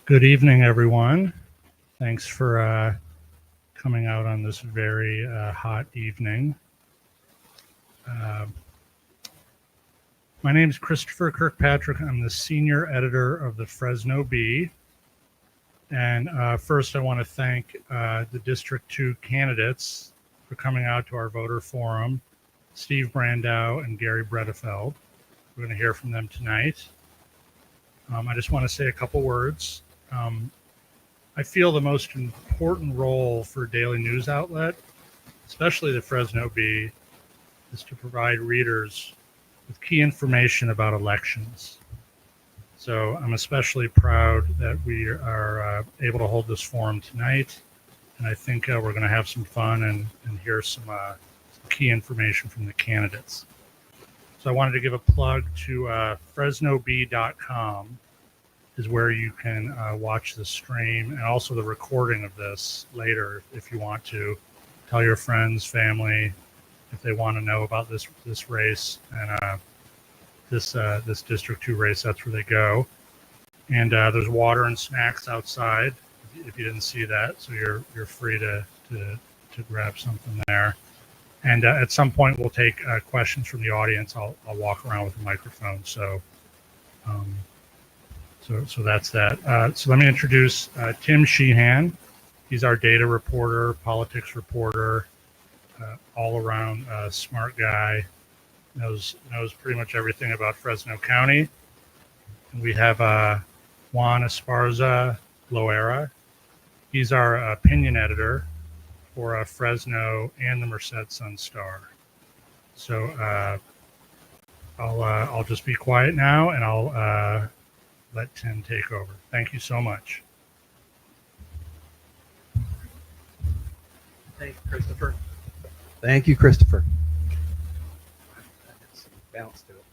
Good evening, everyone. Thanks for coming out on this very hot evening. My name is Christopher Kirkpatrick. I'm the senior editor of the Fresno Bee. And first, I want to thank the District 2 candidates for coming out to our voter forum, Steve Brandau and Garry Bredefeld. We're going to hear from them tonight. I just want to say a couple words. I feel the most important role for a daily news outlet, especially the Fresno Bee, is to provide readers with key information about elections. So I'm especially proud that we are able to hold this forum tonight. And I think we're going to have some fun and hear some key information from the candidates. So I wanted to give a plug to FresnoBee.com is where you can watch the stream and also the recording of this later if you want to. Tell your friends, family, if they want to know about this race and this District 2 race. That's where they go. And there's water and snacks outside if you didn't see that, so you're free to grab something there. And at some point we'll take questions from the audience. I'll walk around with a microphone. So that's that. So let me introduce Tim Sheehan. He's our data reporter, politics reporter, all around smart guy. Knows pretty much everything about Fresno County. And we have Juan Esparza Loera. He's our opinion editor for Fresno and the Merced Sun-Star. So I'll just be quiet now and I'll let Tim take over. Thank you so much. Thank you, Christopher. Thank you, Christopher. Bounce to it.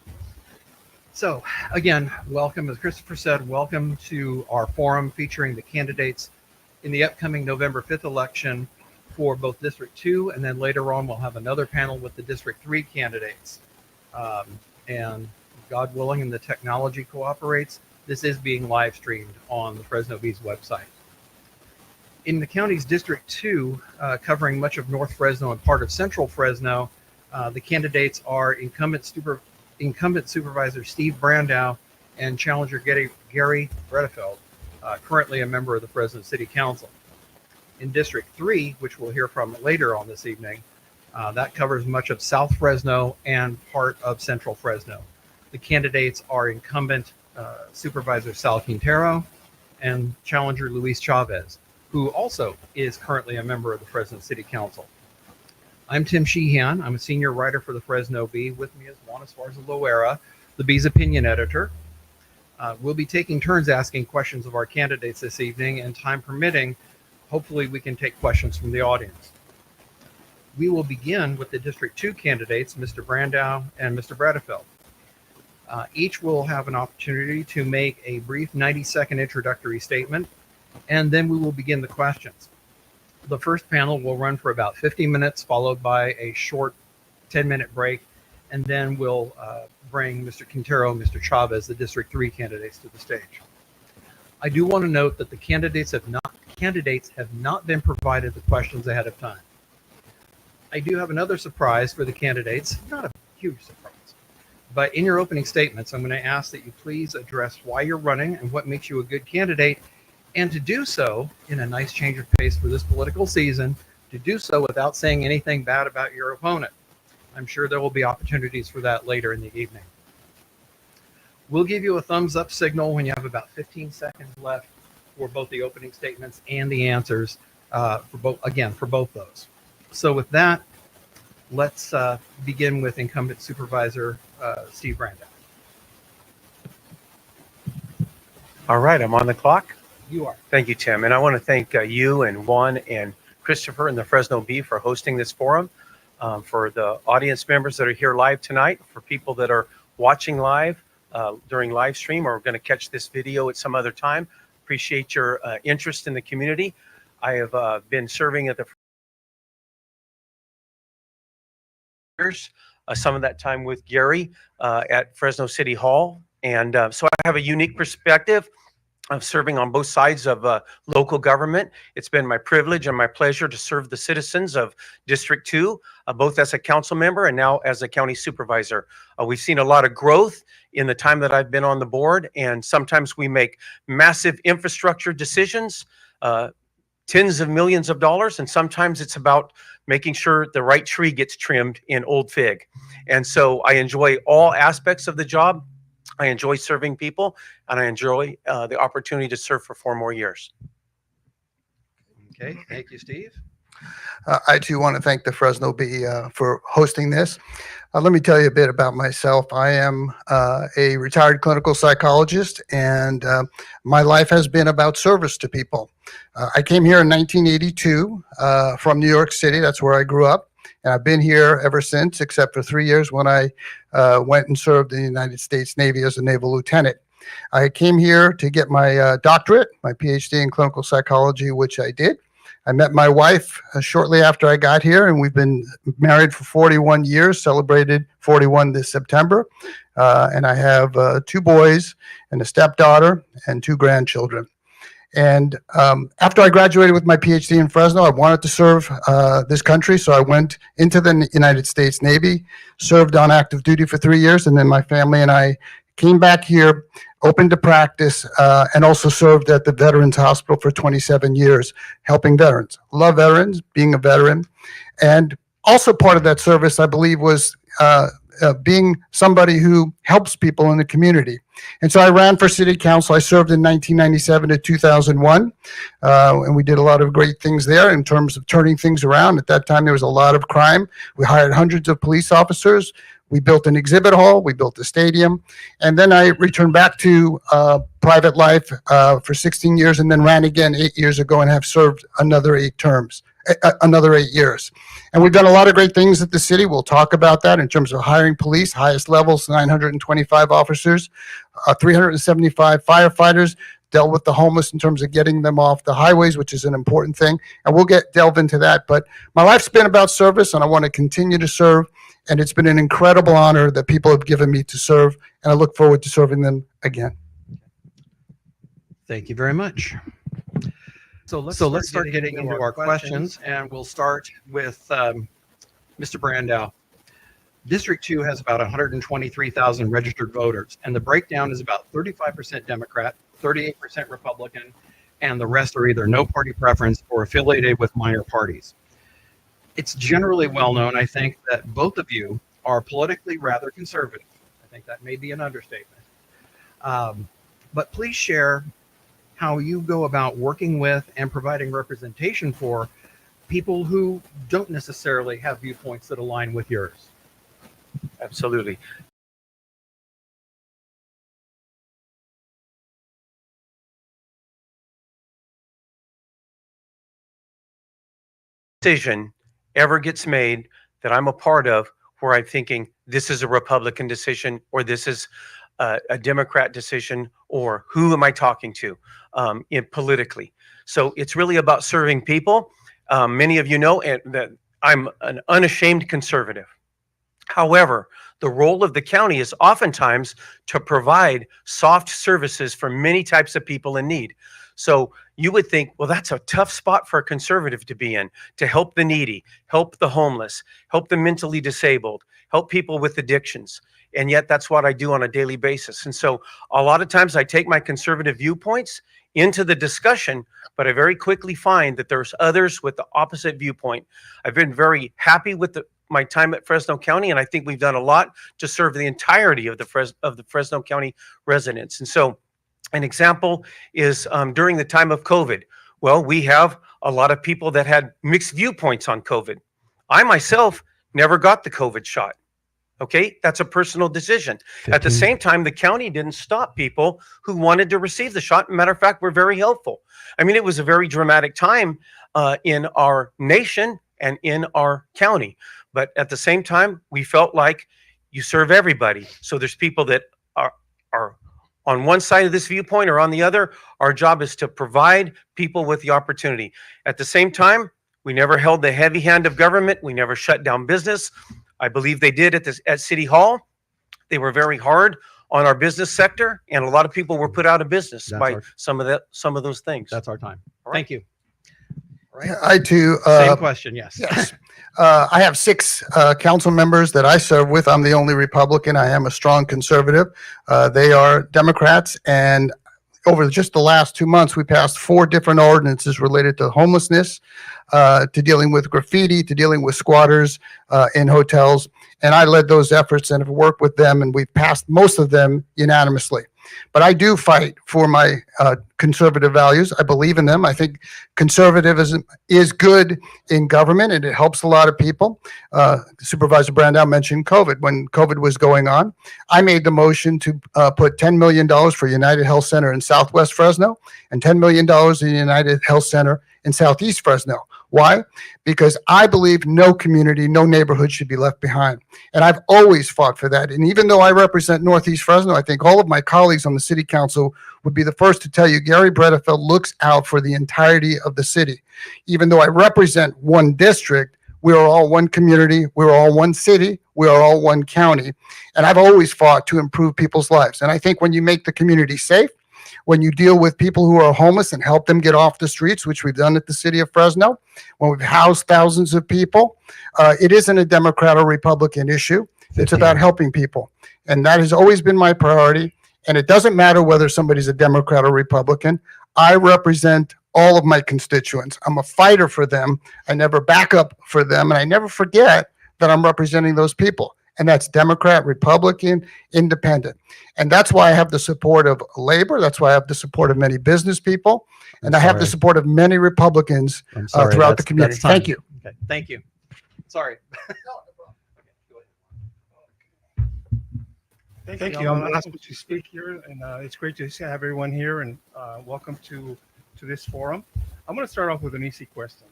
So again, welcome, as Christopher said, welcome to our forum featuring the candidates in the upcoming November 5th election for both District 2, and then later on we'll have another panel with the District 3 candidates. And God willing, and the technology cooperates, this is being live streamed on the Fresno Bee's website. In the county's District 2, covering much of North Fresno and part of Central Fresno, the candidates are incumbent supervisor Steve Brandau and challenger Garry Bredefeld, currently a member of the Fresno City Council. In District 3, which we'll hear from later on this evening, that covers much of South Fresno and part of Central Fresno. The candidates are incumbent supervisor Sal Quintero and challenger Chavez, who also is currently a member of the Fresno City Council. I'm Tim Sheehan. I'm a senior writer for the Fresno Bee. With me is Juan Esparza Loera, the Bee's opinion editor. We'll be taking turns asking questions of our candidates this evening, and time permitting, hopefully we can take questions from the audience. We will begin with the District 2 candidates, Mr. Brandau and Mr. Bredefeld. Each will have an opportunity to make a brief 90-second introductory statement, and then we will begin the questions. The first panel will run for about 50 minutes, followed by a short 10-minute break, and then we'll bring Mr. Quintero and Mr. Chavez, the District 3 candidates, to the stage. I do want to note that the candidates have not been provided the questions ahead of time. I do have another surprise for the candidates, not a huge surprise, but in your opening statements, I'm going to ask that you please address why you're running and what makes you a good candidate, and to do so in a nice change of pace for this political season, to do so without saying anything bad about your opponent. I'm sure there will be opportunities for that later in the evening. We'll give you a thumbs up signal when you have about 15 seconds left for both the opening statements and the answers for both those. So with that, let's begin with incumbent supervisor Steve Brandau. All right, I'm on the clock. You are. Thank you, Tim. And I want to thank you and Juan and Christopher and the Fresno Bee for hosting this forum, for the audience members that are here live tonight, for people that are watching live during live stream or are going to catch this video at some other time. Appreciate your interest in the community. I have been serving at the years, some of that time with Garry at Fresno City Hall. And so I have a unique perspective of serving on both sides of local government. It's been my privilege and my pleasure to serve the citizens of District 2, both as a council member and now as a county supervisor. We've seen a lot of growth in the time that I've been on the board, and sometimes we make massive infrastructure decisions, tens of millions of dollars, and sometimes it's about making sure the right tree gets trimmed in Old Fig. And so I enjoy all aspects of the job. I enjoy serving people, and I enjoy the opportunity to serve for 4 more years. Okay, thank you, Steve. I too want to thank the Fresno Bee for hosting this. Let me tell you a bit about myself. I am a retired clinical psychologist, and my life has been about service to people. I came here in 1982 from New York City. That's where I grew up. And I've been here ever since, except for 3 years when I went and served in the United States Navy as a naval lieutenant. I came here to get my doctorate, my PhD in clinical psychology, which I did. I met my wife shortly after I got here, and we've been married for 41 years, celebrated 41 this September. And I have 2 boys and a stepdaughter and 2 grandchildren. And after I graduated with my PhD in Fresno, I wanted to serve this country. So I went into the United States Navy, served on active duty for 3 years, and then my family and I came back here, opened a practice, and also served at the Veterans Hospital for 27 years, helping veterans. Love veterans, being a veteran. And also part of that service, I believe, was being somebody who helps people in the community. And so I ran for city council. I served in 1997 to 2001, and we did a lot of great things there in terms of turning things around. At that time, there was a lot of crime. We hired hundreds of police officers. We built an exhibit hall. We built a stadium. And then I returned back to private life for 16 years and then ran again 8 years ago and have served another 8 terms. Another 8 years. And we've done a lot of great things at the city. We'll talk about that in terms of hiring police, highest levels, 925 officers, 375 firefighters, dealt with the homeless in terms of getting them off the highways, which is an important thing. And we'll delve into that. But my life's been about service, and I want to continue to serve. And it's been an incredible honor that people have given me to serve, and I look forward to serving them again. Thank you very much. So let's start getting into our questions, and we'll start with Mr. Brandau. District 2 has about 123,000 registered voters, and the breakdown is about 35% Democrat, 38% Republican, and the rest are either no party preference or affiliated with minor parties. It's generally well known, I think, that both of you are politically rather conservative. I think that may be an understatement. But please share how you go about working with and providing representation for people who don't necessarily have viewpoints that align with yours. Absolutely. Decision ever gets made that I'm a part of where I'm thinking this is a Republican decision or this is a Democrat decision, or who am I talking to politically. So it's really about serving people. Many of you know that I'm an unashamed conservative. However, the role of the county is oftentimes to provide soft services for many types of people in need. So you would think, well, that's a tough spot for a conservative to be in, to help the needy, help the homeless, help the mentally disabled, help people with addictions. And yet that's what I do on a daily basis. And so a lot of times I take my conservative viewpoints into the discussion, but I very quickly find that there's others with the opposite viewpoint. I've been very happy with my time at Fresno County, and I think we've done a lot to serve the entirety of the Fresno County residents. And so an example is during the time of COVID. Well, we have a lot of people that had mixed viewpoints on COVID. I myself never got the COVID shot. Okay, that's a personal decision. 15. At the same time, the county didn't stop people who wanted to receive the shot. Matter of fact, we're very helpful. I mean, it was a very dramatic time in our nation and in our county. But at the same time, we felt like you serve everybody. So there's people that are on one side of this viewpoint or on the other. Our job is to provide people with the opportunity. At the same time, we never held the heavy hand of government. We never shut down business. I believe they did at City Hall. They were very hard on our business sector, and a lot of people were put out of business That's by our- some of those things. That's our time. All right. Thank you. Yeah, I too. Same question. Yes. Yes. I have 6 council members that I serve with. I'm the only Republican. I am a strong conservative. They are Democrats. And over just the last 2 months, we passed 4 different ordinances related to homelessness, to dealing with graffiti, to dealing with squatters in hotels. And I led those efforts and have worked with them, and we've passed most of them unanimously. But I do fight for my conservative values. I believe in them. I think conservatism is good in government, and it helps a lot of people. Supervisor Brandau mentioned COVID. When COVID was going on, I made the motion to put $10 million for United Health Center in Southwest Fresno and $10 million in United Health Center in Southeast Fresno. Why? Because I believe no community, no neighborhood should be left behind. And I've always fought for that. And even though I represent Northeast Fresno, I think all of my colleagues on the city council would be the first to tell you Garry Bredefeld looks out for the entirety of the city. Even though I represent one district, we are all one community, we're all one city, we are all one county. And I've always fought to improve people's lives. And I think when you make the community safe, when you deal with people who are homeless and help them get off the streets, which we've done at the city of Fresno, when we've housed thousands of people, it isn't a Democrat or Republican issue. It's about helping people. And that has always been my priority. And it doesn't matter whether somebody's a Democrat or Republican. I represent all of my constituents. I'm a fighter for them. I never back up for them. And I never forget that I'm representing those people. And that's Democrat, Republican, Independent. And that's why I have the support of labor. That's why I have the support of many business people. And I have the support of many Republicans throughout the community. Thank you. Okay. Thank you. Sorry. Thank you. I'm not supposed to speak here, and it's great to have everyone here, and welcome to this forum. I'm going to start off with an easy question.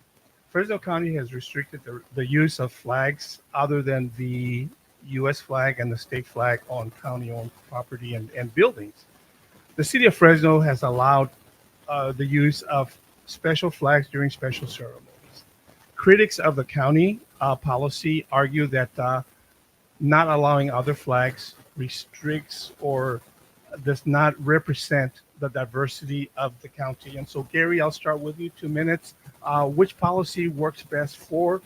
Fresno County has restricted the use of flags other than the U.S. flag and the state flag on county-owned property and buildings. The city of Fresno has allowed the use of special flags during special ceremonies. Critics of the county policy argue that not allowing other flags restricts or does not represent the diversity of the county. And so, Garry, I'll start with you. 2 minutes. Which policy works best for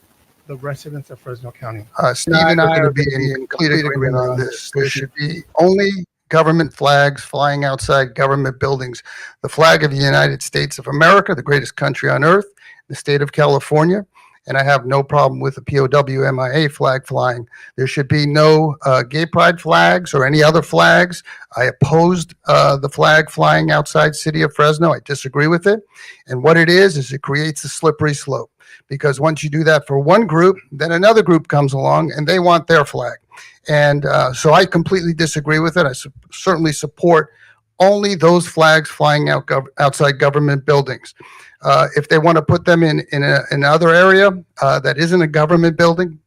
the residents of Fresno County? Steve and I are going to be in complete agreement on this. There should be only government flags flying outside government buildings. The flag of the United States of America, the greatest country on earth, the state of California, and I have no problem with the POW MIA flag flying. There should be no gay pride flags or any other flags. I opposed the flag flying outside city of Fresno. I disagree with it. And what it is it creates a slippery slope. Because once you do that for one group, then another group comes along and they want their flag. And so I completely disagree with it. I certainly support only those flags flying outside government buildings. If they want to put them in another area that isn't a government building,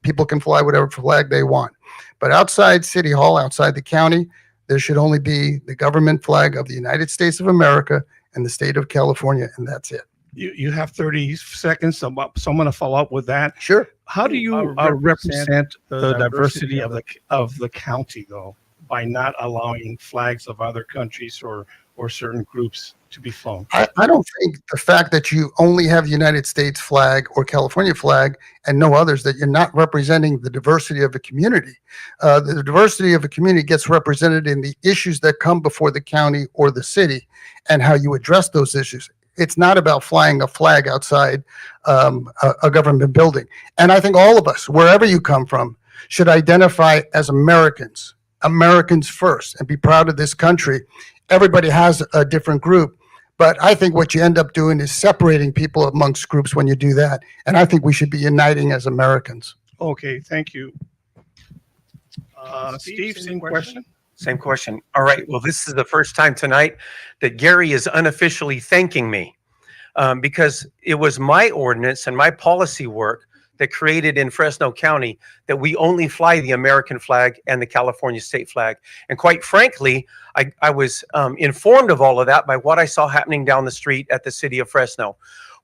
people can fly whatever flag they want. But outside City Hall, outside the county, there should only be the government flag of the United States of America and the state of California, and that's it. You have 30 seconds, so I'm going to follow up with that. Sure. How do you represent the diversity of the county, though, by not allowing flags of other countries or certain groups to be flown? I don't think the fact that you only have the United States flag or California flag and no others, that you're not representing the diversity of a community. The diversity of a community gets represented in the issues that come before the county or the city and how you address those issues. It's not about flying a flag outside a government building. And I think all of us, wherever you come from, should identify as Americans, Americans first, and be proud of this country. Everybody has a different group, but I think what you end up doing is separating people amongst groups when you do that. And I think we should be uniting as Americans. Okay, thank you. Steve, same question? Same question. All right. Well, this is the first time tonight that Garry is unofficially thanking me because it was my ordinance and my policy work that created in Fresno County that we only fly the American flag and the California state flag. And quite frankly, I was informed of all of that by what I saw happening down the street at the city of Fresno,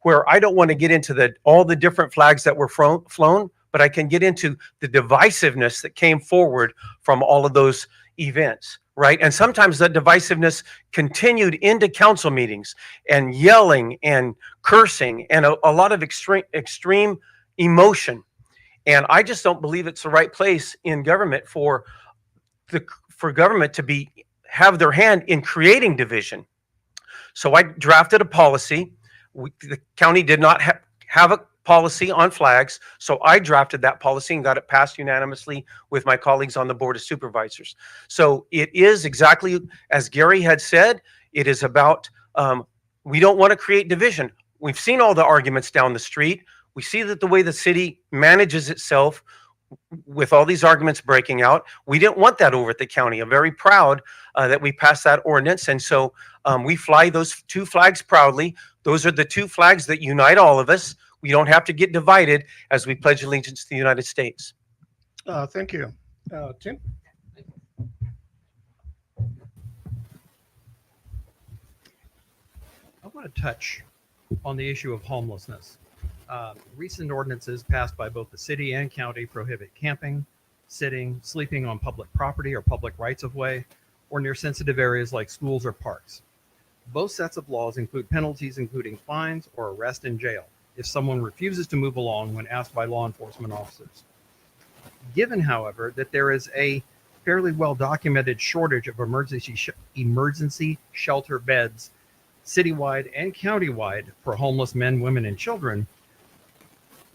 where I don't want to get into all the different flags that were flown, but I can get into the divisiveness that came forward from all of those events. right? And sometimes that divisiveness continued into council meetings and yelling and cursing and a lot of extreme emotion. And I just don't believe it's the right place in government for government to have their hand in creating division. So I drafted a policy. The county did not have a policy on flags, so I drafted that policy and got it passed unanimously with my colleagues on the Board of Supervisors. So it is exactly as Garry had said. It is about we don't want to create division. We've seen all the arguments down the street. We see that the way the city manages itself with all these arguments breaking out, we didn't want that over at the county. I'm very proud that we passed that ordinance. And so we fly those two flags proudly. Those are the two flags that unite all of us. We don't have to get divided as we pledge allegiance to the United States. Thank you. Tim? I want to touch on the issue of homelessness. Recent ordinances passed by both the city and county prohibit camping, sitting, sleeping on public property or public rights of way, or near sensitive areas like schools or parks. Both sets of laws include penalties, including fines or arrest and jail, if someone refuses to move along when asked by law enforcement officers. Given, however, that there is a fairly well-documented shortage of emergency shelter beds citywide and countywide for homeless men, women, and children,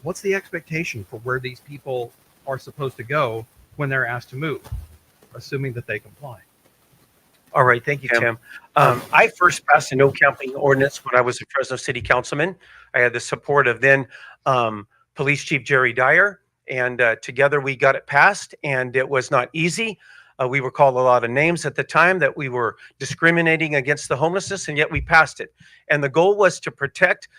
what's the expectation for where these people are supposed to go when they're asked to move, assuming that they comply? All right, thank you, Tim. I first passed a no camping ordinance when I was a Fresno City Councilman. I had the support of then Police Chief Jerry Dyer, and together we got it passed, and it was not easy. We were called a lot of names at the time that we were discriminating against the homelessness, and yet we passed it. And the goal was to protect,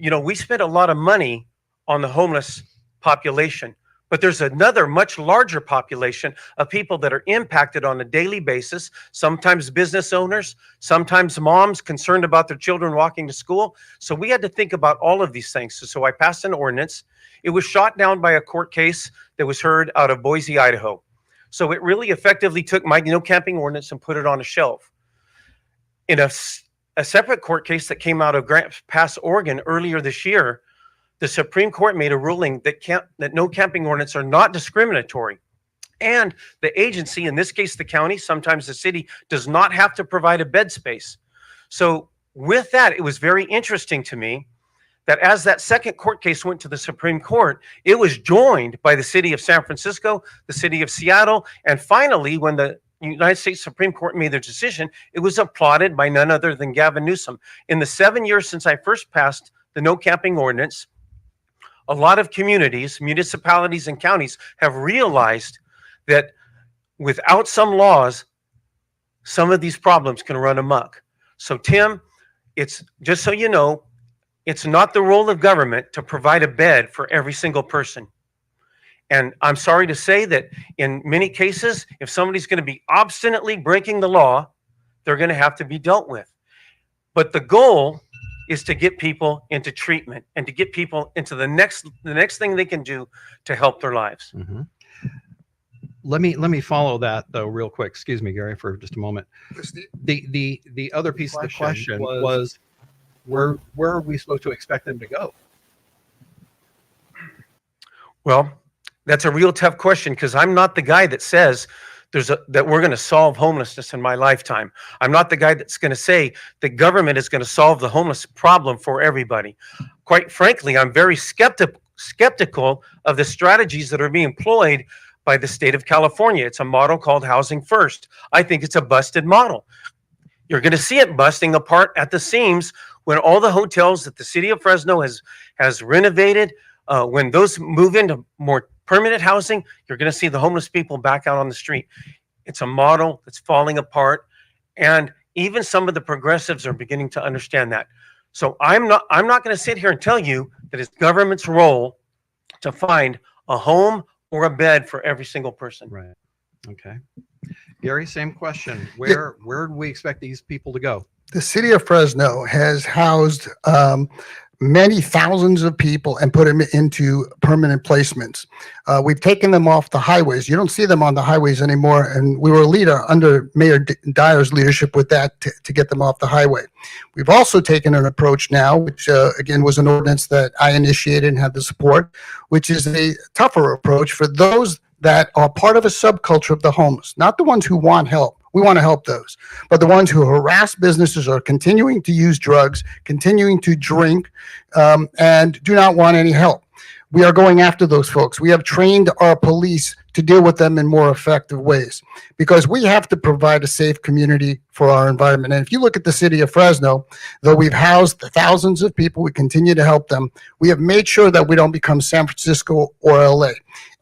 we spent a lot of money on the homeless population, but there's another much larger population of people that are impacted on a daily basis, sometimes business owners, sometimes moms concerned about their children walking to school. So we had to think about all of these things. So I passed an ordinance. It was shot down by a court case that was heard out of Boise, Idaho. So it really effectively took my no camping ordinance and put it on a shelf. In a separate court case that came out of Grants Pass, Oregon earlier this year, the Supreme Court made a ruling that no camping ordinance are not discriminatory. And the agency, in this case the county, sometimes the city, does not have to provide a bed space. So with that, it was very interesting to me that as that second court case went to the Supreme Court, it was joined by the city of San Francisco, the city of Seattle, and finally, when the United States Supreme Court made their decision, it was applauded by none other than Gavin Newsom. In the 7 years since I first passed the no camping ordinance, a lot of communities, municipalities, and counties have realized that without some laws, some of these problems can run amok. So Tim, it's just so you know, it's not the role of government to provide a bed for every single person. And I'm sorry to say that in many cases, if somebody's going to be obstinately breaking the law, they're going to have to be dealt with. But the goal is to get people into treatment and to get people into the next thing they can do to help their lives. Mm-hmm. Let me follow that though real quick. Excuse me, Garry, for just a moment. The other piece of the question was where are we supposed to expect them to go? Well, that's a real tough question because I'm not the guy that says that we're going to solve homelessness in my lifetime. I'm not the guy that's going to say the government is going to solve the homeless problem for everybody. Quite frankly, I'm very skeptical of the strategies that are being employed by the state of California. It's a model called Housing First. I think it's a busted model. You're going to see it busting apart at the seams when all the hotels that the city of Fresno has renovated, when those move into more permanent housing, you're going to see the homeless people back out on the street. It's a model that's falling apart, and even some of the progressives are beginning to understand that. So I'm not going to sit here and tell you that it's government's role to find a home or a bed for every single person. Right. Okay. Garry, same question. Where do we expect these people to go? The city of Fresno has housed many thousands of people and put them into permanent placements. We've taken them off the highways. You don't see them on the highways anymore. And we were a leader under Mayor Dyer's leadership with that to get them off the highway. We've also taken an approach now, which again was an ordinance that I initiated and had the support, which is a tougher approach for those that are part of a subculture of the homeless, not the ones who want help. We want to help those, but the ones who harass businesses are continuing to use drugs, continuing to drink, and do not want any help. We are going after those folks. We have trained our police to deal with them in more effective ways because we have to provide a safe community for our environment. And if you look at the city of Fresno, though we've housed thousands of people, we continue to help them. We have made sure that we don't become San Francisco or LA.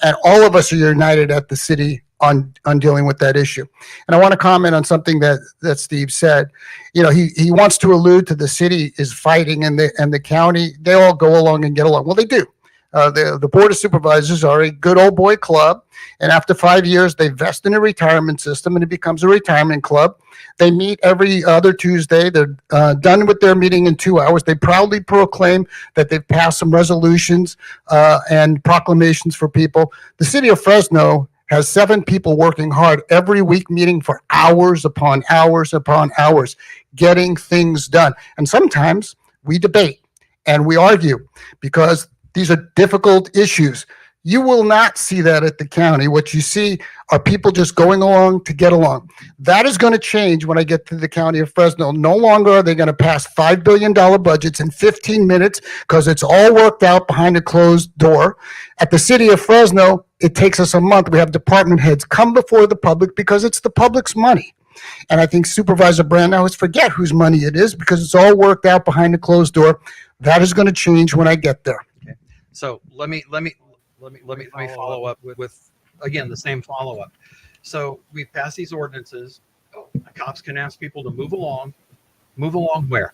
And all of us are united at the city on dealing with that issue. And I want to comment on something that Steve said. You know, he wants to allude to the city is fighting and the county, they all go along and get along. Well, they do. The Board of Supervisors are a good old boy club. And after 5 years, they vest in a retirement system and it becomes a retirement club. They meet every other Tuesday. They're done with their meeting in 2 hours. They proudly proclaim that they've passed some resolutions and proclamations for people. The city of Fresno has 7 people working hard every week, meeting for hours upon hours upon hours, getting things done. And sometimes we debate and we argue because these are difficult issues. You will not see that at the county. What you see are people just going along to get along. That is going to change when I get to the county of Fresno. No longer are they going to pass $5 billion budgets in 15 minutes because it's all worked out behind a closed door. At the city of Fresno, it takes us a month. We have department heads come before the public because it's the public's money. And I think Supervisor Brandau has forget whose money it is because it's all worked out behind a closed door. That is going to change when I get there. Okay. So let me follow up with again the same follow up. So we've passed these ordinances. Cops can ask people to move along. Move along where?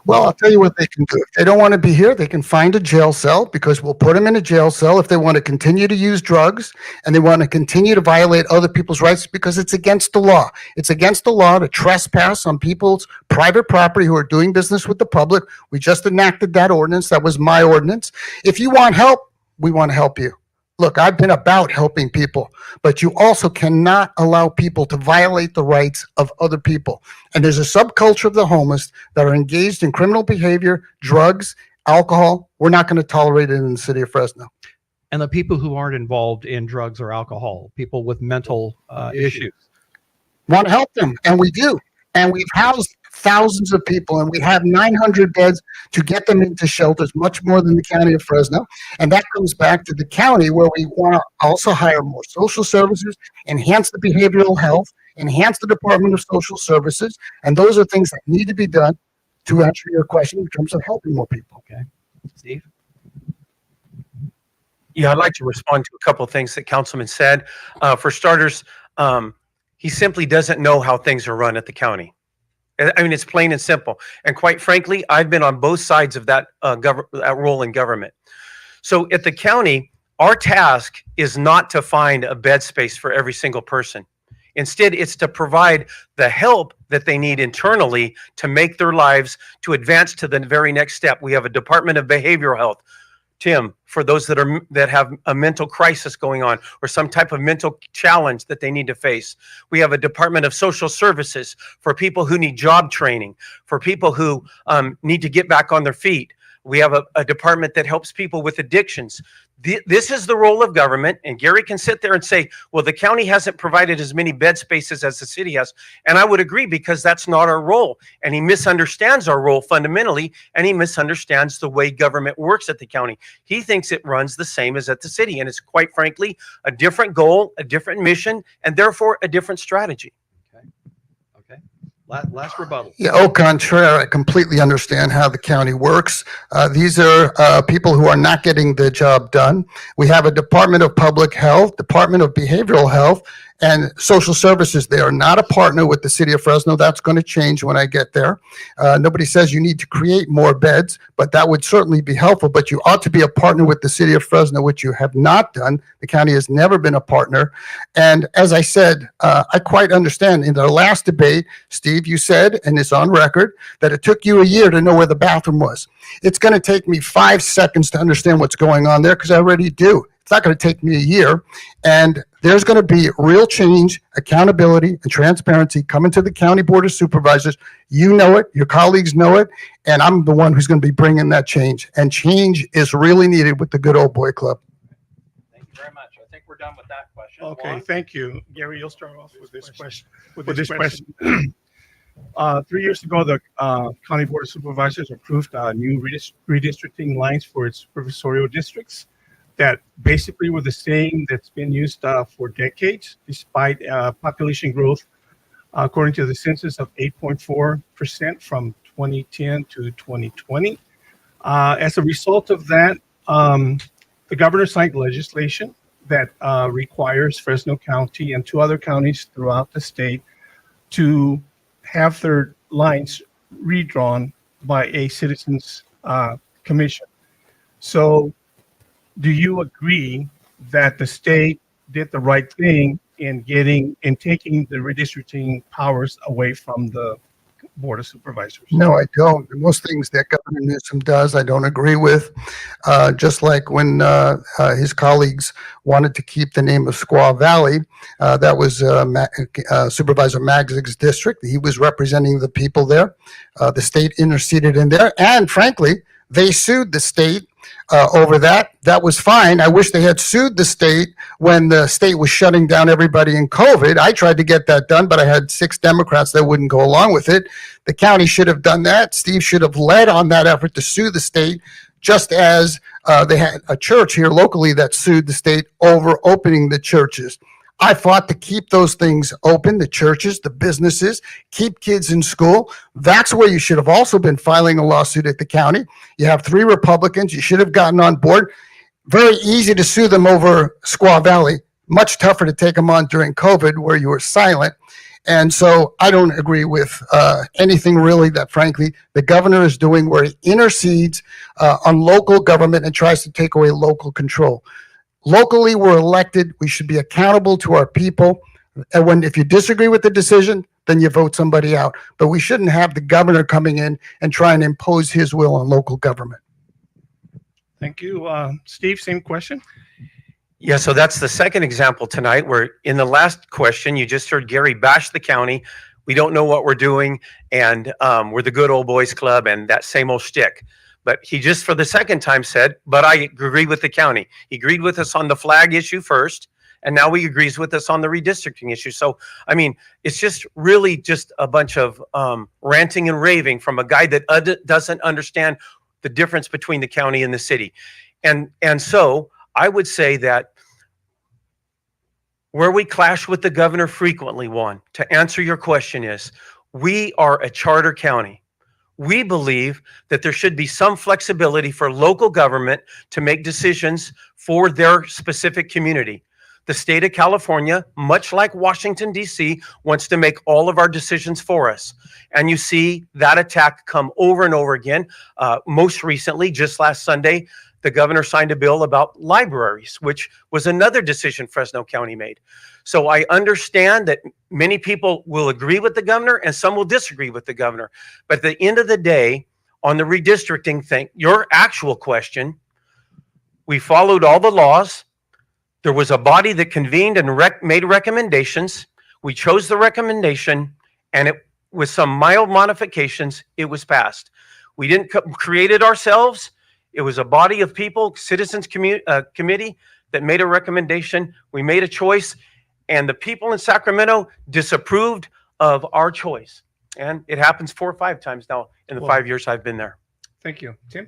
Well, I'll tell you what they can do. If they don't want to be here, they can find a jail cell because we'll put them in a jail cell if they want to continue to use drugs and they want to continue to violate other people's rights because it's against the law. It's against the law to trespass on people's private property who are doing business with the public. We just enacted that ordinance. That was my ordinance. If you want help, we want to help you. Look, I've been about helping people, but you also cannot allow people to violate the rights of other people. And there's a subculture of the homeless that are engaged in criminal behavior, drugs, alcohol. We're not going to tolerate it in the city of Fresno. And the people who aren't involved in drugs or alcohol, people with mental issues. Want to help them, and we do. And we've housed thousands of people, and we have 900 beds to get them into shelters, much more than the county of Fresno. And that comes back to the county where we want to also hire more social services, enhance the behavioral health, enhance the Department of Social Services. And those are things that need to be done to answer your question in terms of helping more people. Okay. Steve? Yeah, I'd like to respond to a couple of things that Councilman said. For starters, he simply doesn't know how things are run at the county. I mean, it's plain and simple. And quite frankly, I've been on both sides of that that role in government. So at the county, our task is not to find a bed space for every single person. Instead, it's to provide the help that they need internally to make their lives, to advance to the very next step. We have a Department of Behavioral Health. Tim, for those that have a mental crisis going on or some type of mental challenge that they need to face. We have a Department of Social Services for people who need job training, for people who need to get back on their feet. We have a department that helps people with addictions. This is the role of government, and Garry can sit there and say, well, the county hasn't provided as many bed spaces as the city has. And I would agree because that's not our role. And he misunderstands our role fundamentally, and he misunderstands the way government works at the county. He thinks it runs the same as at the city, and it's quite frankly a different goal, a different mission, and therefore a different strategy. Okay. Last rebuttal. Yeah, au contraire, I completely understand how the county works. These are people who are not getting the job done. We have a Department of Public Health, Department of Behavioral Health, and social services. They are not a partner with the city of Fresno. That's going to change when I get there. Nobody says you need to create more beds, but that would certainly be helpful. But you ought to be a partner with the city of Fresno, which you have not done. The county has never been a partner. And as I said, I quite understand. In the last debate, Steve, you said, and it's on record, that it took you a year to know where the bathroom was. It's going to take me 5 seconds to understand what's going on there because I already do. It's not going to take me a year. And there's going to be real change, accountability, and transparency coming to the county board of supervisors. You know it, your colleagues know it, and I'm the one who's going to be bringing that change. And change is really needed with the good old boy club. Thank you very much. I think we're done with that question. Okay, Juan? thank you. Gary, you'll start off with this question. 3 years ago, the County Board of Supervisors approved new redistricting lines for its supervisorial districts that basically were the same that's been used for decades, despite population growth, according to the census, of 8.4% from 2010 to 2020. As a result of that, the governor signed legislation that requires Fresno County and 2 other counties throughout the state to have their lines redrawn by a citizens commission. So do you agree that the state did the right thing in taking the redistricting powers away from the Board of Supervisors? No, I don't. Most things that Governor Newsom does, I don't agree with. Just like when his colleagues wanted to keep the name of Squaw Valley, that was Supervisor Magzig's district. He was representing the people there. The state interceded in there, and frankly, they sued the state over that. That was fine. I wish they had sued the state when the state was shutting down everybody in COVID. I tried to get that done, but I had 6 Democrats that wouldn't go along with it. The county should have done that. Steve should have led on that effort to sue the state, just as they had a church here locally that sued the state over opening the churches. I fought to keep those things open, the churches, the businesses, keep kids in school. That's where you should have also been filing a lawsuit at the county. You have 3 Republicans. You should have gotten on board. Very easy to sue them over Squaw Valley. Much tougher to take them on during COVID where you were silent. And so I don't agree with anything really that, frankly, the governor is doing, where he intercedes on local government and tries to take away local control. Locally, we're elected. We should be accountable to our people. And if you disagree with the decision, then you vote somebody out. But we shouldn't have the governor coming in and try and impose his will on local government. Thank you. Steve, same question. Yeah, so that's the second example tonight, where in the last question, you just heard Gary bash the county. We don't know what we're doing, and we're the good old boys club, and that same old shtick. But he just for the second time said, but I agree with the county. He agreed with us on the flag issue first, and now he agrees with us on the redistricting issue. So, I mean, it's just really just a bunch of ranting and raving from a guy that doesn't understand the difference between the county and the city. And so I would say that where we clash with the governor frequently, Juan, to answer your question, is we are a charter county. We believe that there should be some flexibility for local government to make decisions for their specific community. The state of California, much like Washington, D.C., wants to make all of our decisions for us. And you see that attack come over and over again. Most recently, just last Sunday, the governor signed a bill about libraries, which was another decision Fresno County made. So I understand that many people will agree with the governor and some will disagree with the governor. But at the end of the day, on the redistricting thing, your actual question, we followed all the laws. There was a body that convened and made recommendations. We chose the recommendation, and with some mild modifications, it was passed. We didn't create it ourselves. It was a body of people, citizens committee, that made a recommendation. We made a choice, and the people in Sacramento disapproved of our choice. And it happens 4 or 5 times now in the 5 years I've been there. Thank you. Tim?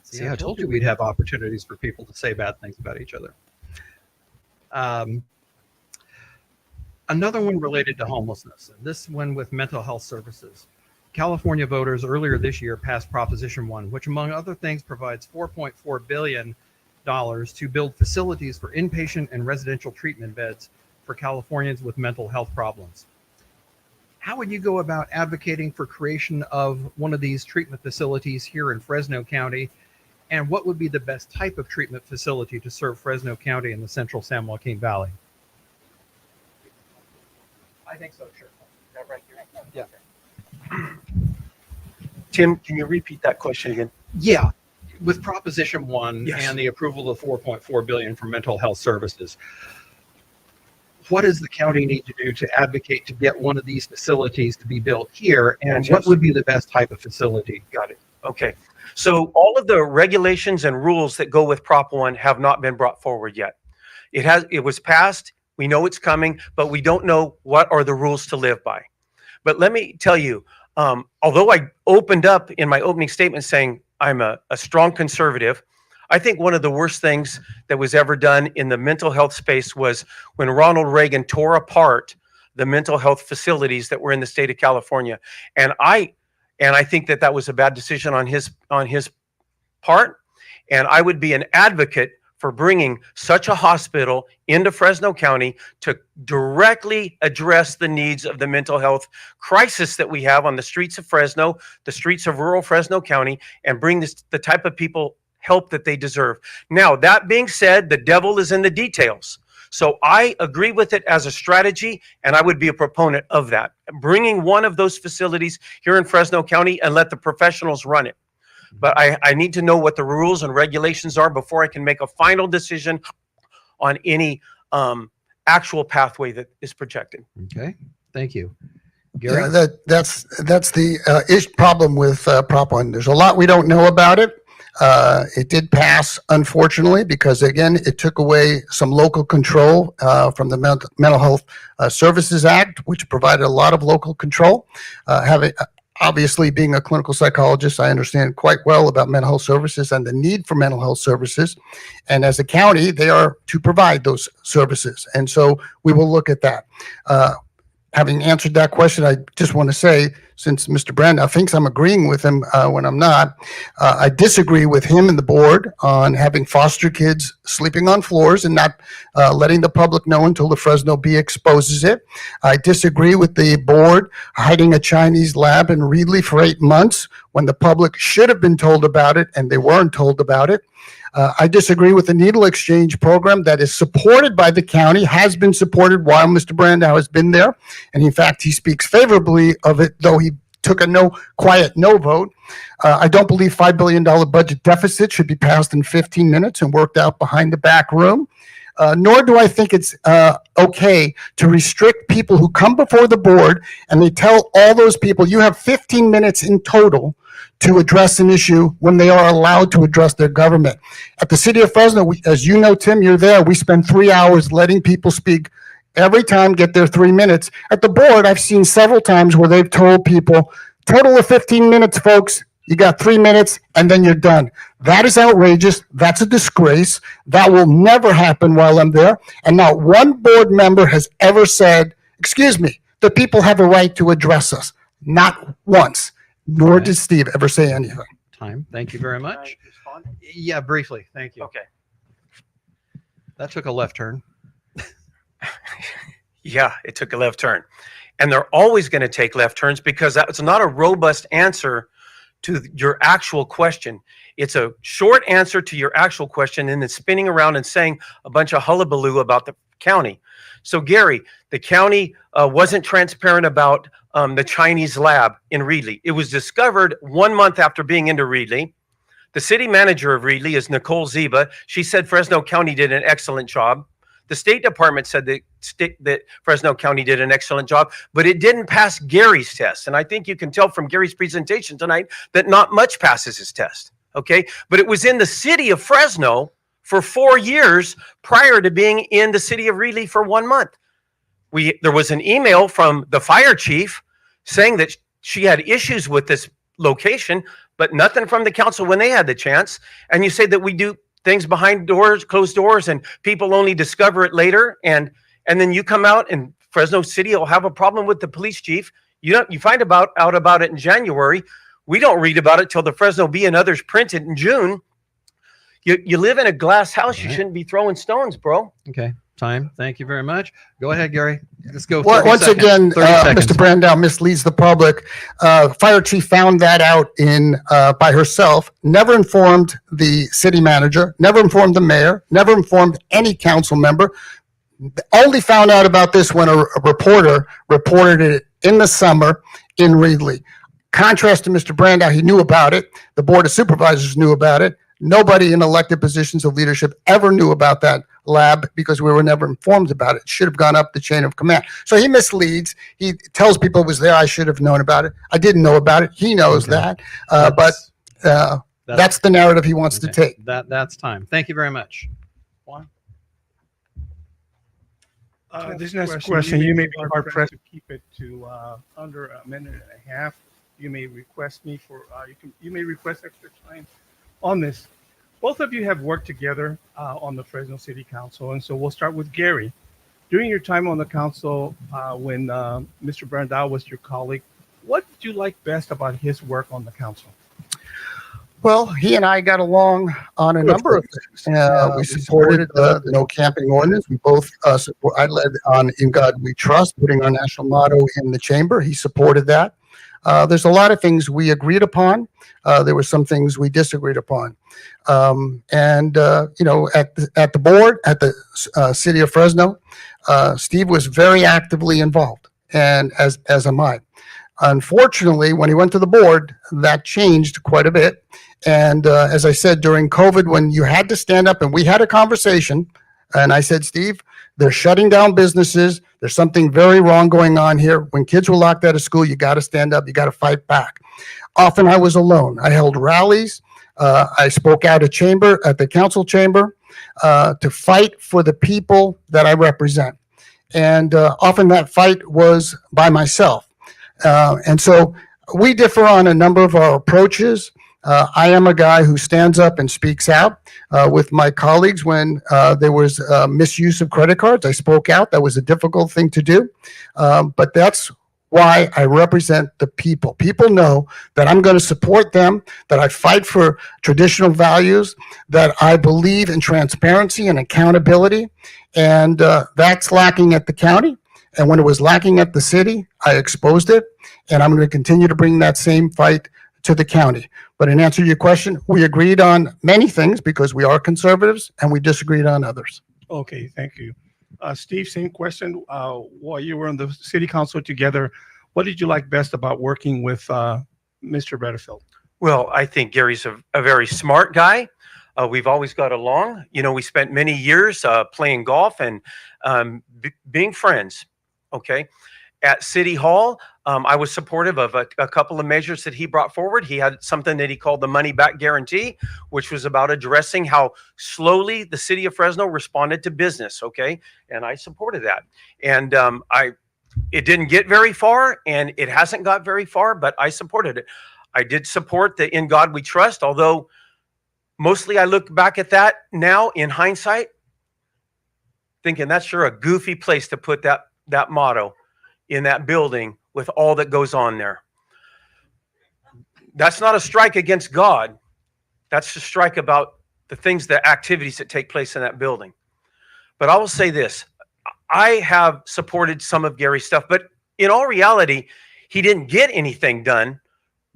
See, I told you we'd have opportunities for people to say bad things about each other. Another one related to homelessness, this one with mental health services. California voters earlier this year passed Proposition 1, which among other things provides $4.4 billion to build facilities for inpatient and residential treatment beds for Californians with mental health problems. How would you go about advocating for creation of one of these treatment facilities here in Fresno County? And what would be the best type of treatment facility to serve Fresno County and the central San Joaquin Valley? I think so, sure. Right here. Yeah. Tim, can you repeat that question again? Yeah. With Proposition 1 Yes. and the approval of $4.4 billion for mental health services, what does the county need to do to advocate to get one of these facilities to be built here? And what would be the best type of facility? Got it. Okay. So all of the regulations and rules that go with Prop 1 have not been brought forward yet. It was passed. We know it's coming, but we don't know what are the rules to live by. But let me tell you, although I opened up in my opening statement saying I'm a strong conservative, I think one of the worst things that was ever done in the mental health space was when Ronald Reagan tore apart the mental health facilities that were in the state of California. And I think that that was a bad decision on his part. And I would be an advocate for bringing such a hospital into Fresno County to directly address the needs of the mental health crisis that we have on the streets of Fresno, the streets of rural Fresno County, and bring the type of people help that they deserve. Now, that being said, the devil is in the details. So I agree with it as a strategy, and I would be a proponent of that. Bringing one of those facilities here in Fresno County and let the professionals run it. But I need to know what the rules and regulations are before I can make a final decision on any actual pathway that is projected. Okay, thank you. Garry? Yeah, that's the problem with Prop 1. There's a lot we don't know about it. It did pass, unfortunately, because again, it took away some local control from the Mental Health Services Act, which provided a lot of local control. Obviously, being a clinical psychologist, I understand quite well about mental health services and the need for mental health services. And as a county, they are to provide those services. And so we will look at that. Having answered that question, I just want to say, since Mr. Brandau thinks I'm agreeing with him when I'm not, I disagree with him and the board on having foster kids sleeping on floors and not letting the public know until the Fresno Bee exposes it. I disagree with the board hiding a Chinese lab in Reedley for 8 months when the public should have been told about it and they weren't told about it. I disagree with the needle exchange program that is supported by the county, has been supported while Mr. Brandau has been there. And in fact, he speaks favorably of it, though he took a quiet no vote. I don't believe $5 billion budget deficit should be passed in 15 minutes and worked out behind the back room. Nor do I think it's okay to restrict people who come before the board and they tell all those people, you have 15 minutes in total to address an issue when they are allowed to address their government. At the city of Fresno, as you know, Tim, you're there, we spend 3 hours letting people speak every time, get their 3 minutes. At the board, I've seen several times where they've told people, total of 15 minutes, folks, you got 3 minutes, and then you're done. That is outrageous. That's a disgrace. That will never happen while I'm there. And not one board member has ever said, excuse me, the people have a right to address us. Not once. Nor Okay. did Steve ever say anything. Time. Thank you very Can I much. respond? Yeah, briefly. Thank you. Okay. That took a left turn. Yeah, it took a left turn. And they're always going to take left turns because that's not a robust answer to your actual question. It's a short answer to your actual question and then spinning around and saying a bunch of hullabaloo about the county. So Garry, the county wasn't transparent about the Chinese lab in Reedley. It was discovered 1 month after being into Reedley. The city manager of Reedley is Nicole Ziba. She said Fresno County did an excellent job. The State Department said that Fresno County did an excellent job, but it didn't pass Garry's test. And I think you can tell from Garry's presentation tonight that not much passes his test, okay? But it was in the city of Fresno for 4 years prior to being in the city of Reedley for 1 month. There was an email from the fire chief saying that she had issues with this location, but nothing from the council when they had the chance. And you say that we do things behind doors, closed doors, and people only discover it later. And then you come out and Fresno City will have a problem with the police chief. You find out about it in January. We don't read about it till the Fresno Bee and others print it in June. You live in a glass house. You Right. shouldn't be throwing stones, bro. Okay. Time. Thank you very much. Go ahead, Gary. Let's go. Well, 30 once seconds. again, 30 seconds. Mr. Brandau misleads the public. Fire chief found that out by herself, never informed the city manager, never informed the mayor, never informed any council member. Only found out about this when a reporter reported it in the summer in Reedley. Contrast to Mr. Brandau, he knew about it. The board of supervisors knew about it. Nobody in elected positions of leadership ever knew about that lab because we were never informed about it. It should have gone up the chain of command. So he misleads. He tells people it was there. I should have known about it. I didn't know about it. He knows Okay. that. But that's the narrative he wants to okay. take. That's time. Thank you very much. This next question, you may be hard pressed to keep it to under a minute and a half. You may request me for you may request extra time on this. Both of you have worked together on the Fresno City Council, and so we'll start with Gary. During your time on the council, when Mr. Brandau was your colleague, what did you like best about his work on the council? Well, he and I got along on a number of things. We supported the no camping ordinance. We both I led on In God We Trust, putting our national motto in the chamber. He supported that. There's a lot of things we agreed upon. There were some things we disagreed upon. You know, at the board, at the city of Fresno, Steve was very actively involved, and as am I. Unfortunately, when he went to the board, that changed quite a bit. And as I said, during COVID, when you had to stand up and we had a conversation, and I said, Steve, they're shutting down businesses. There's something very wrong going on here. When kids were locked out of school, you got to stand up. You got to fight back. Often I was alone. I held rallies. I spoke out at the council chamber to fight for the people that I represent. And often that fight was by myself. And so we differ on a number of our approaches. I am a guy who stands up and speaks out. With my colleagues, when there was misuse of credit cards, I spoke out. That was a difficult thing to do. But that's why I represent the people. People know that I'm going to support them, that I fight for traditional values, that I believe in transparency and accountability. And that's lacking at the county. And when it was lacking at the city, I exposed it. And I'm going to continue to bring that same fight to the county. But in answer to your question, we agreed on many things because we are conservatives, and we disagreed on others. Okay, thank you. Steve, same question. While you were on the city council together, what did you like best about working with Mr. Bredefeld? Well, I think Gary's a very smart guy. We've always got along. You know, we spent many years playing golf and being friends. Okay. At City Hall, I was supportive of a couple of measures that he brought forward. He had something that he called the money back guarantee, which was about addressing how slowly the city of Fresno responded to business. Okay. And I supported that. And it didn't get very far, and it hasn't got very far, but I supported it. I did support the In God We Trust, although mostly I look back at that now in hindsight, thinking that's sure a goofy place to put that motto in that building with all that goes on there. That's not a strike against God. That's a strike about the activities that take place in that building. But I will say this, I have supported some of Gary's stuff, but in all reality, he didn't get anything done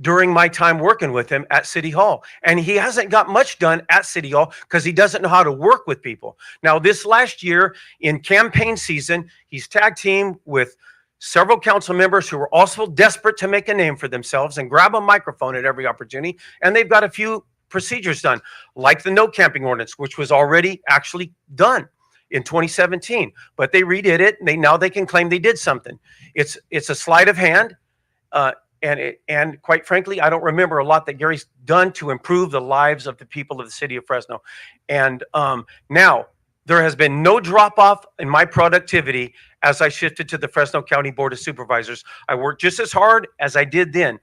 during my time working with him at City Hall. And he hasn't got much done at City Hall because he doesn't know how to work with people. Now, this last year in campaign season, he's tag teamed with several council members who were also desperate to make a name for themselves and grab a microphone at every opportunity. And they've got a few procedures done, like the no camping ordinance, which was already actually done in 2017, but they redid it. Now they can claim they did something. It's a sleight of hand. And quite frankly, I don't remember a lot that Gary's done to improve the lives of the people of the city of Fresno. And now there has been no drop off in my productivity as I shifted to the Fresno County Board of Supervisors. I worked just as hard as I did then.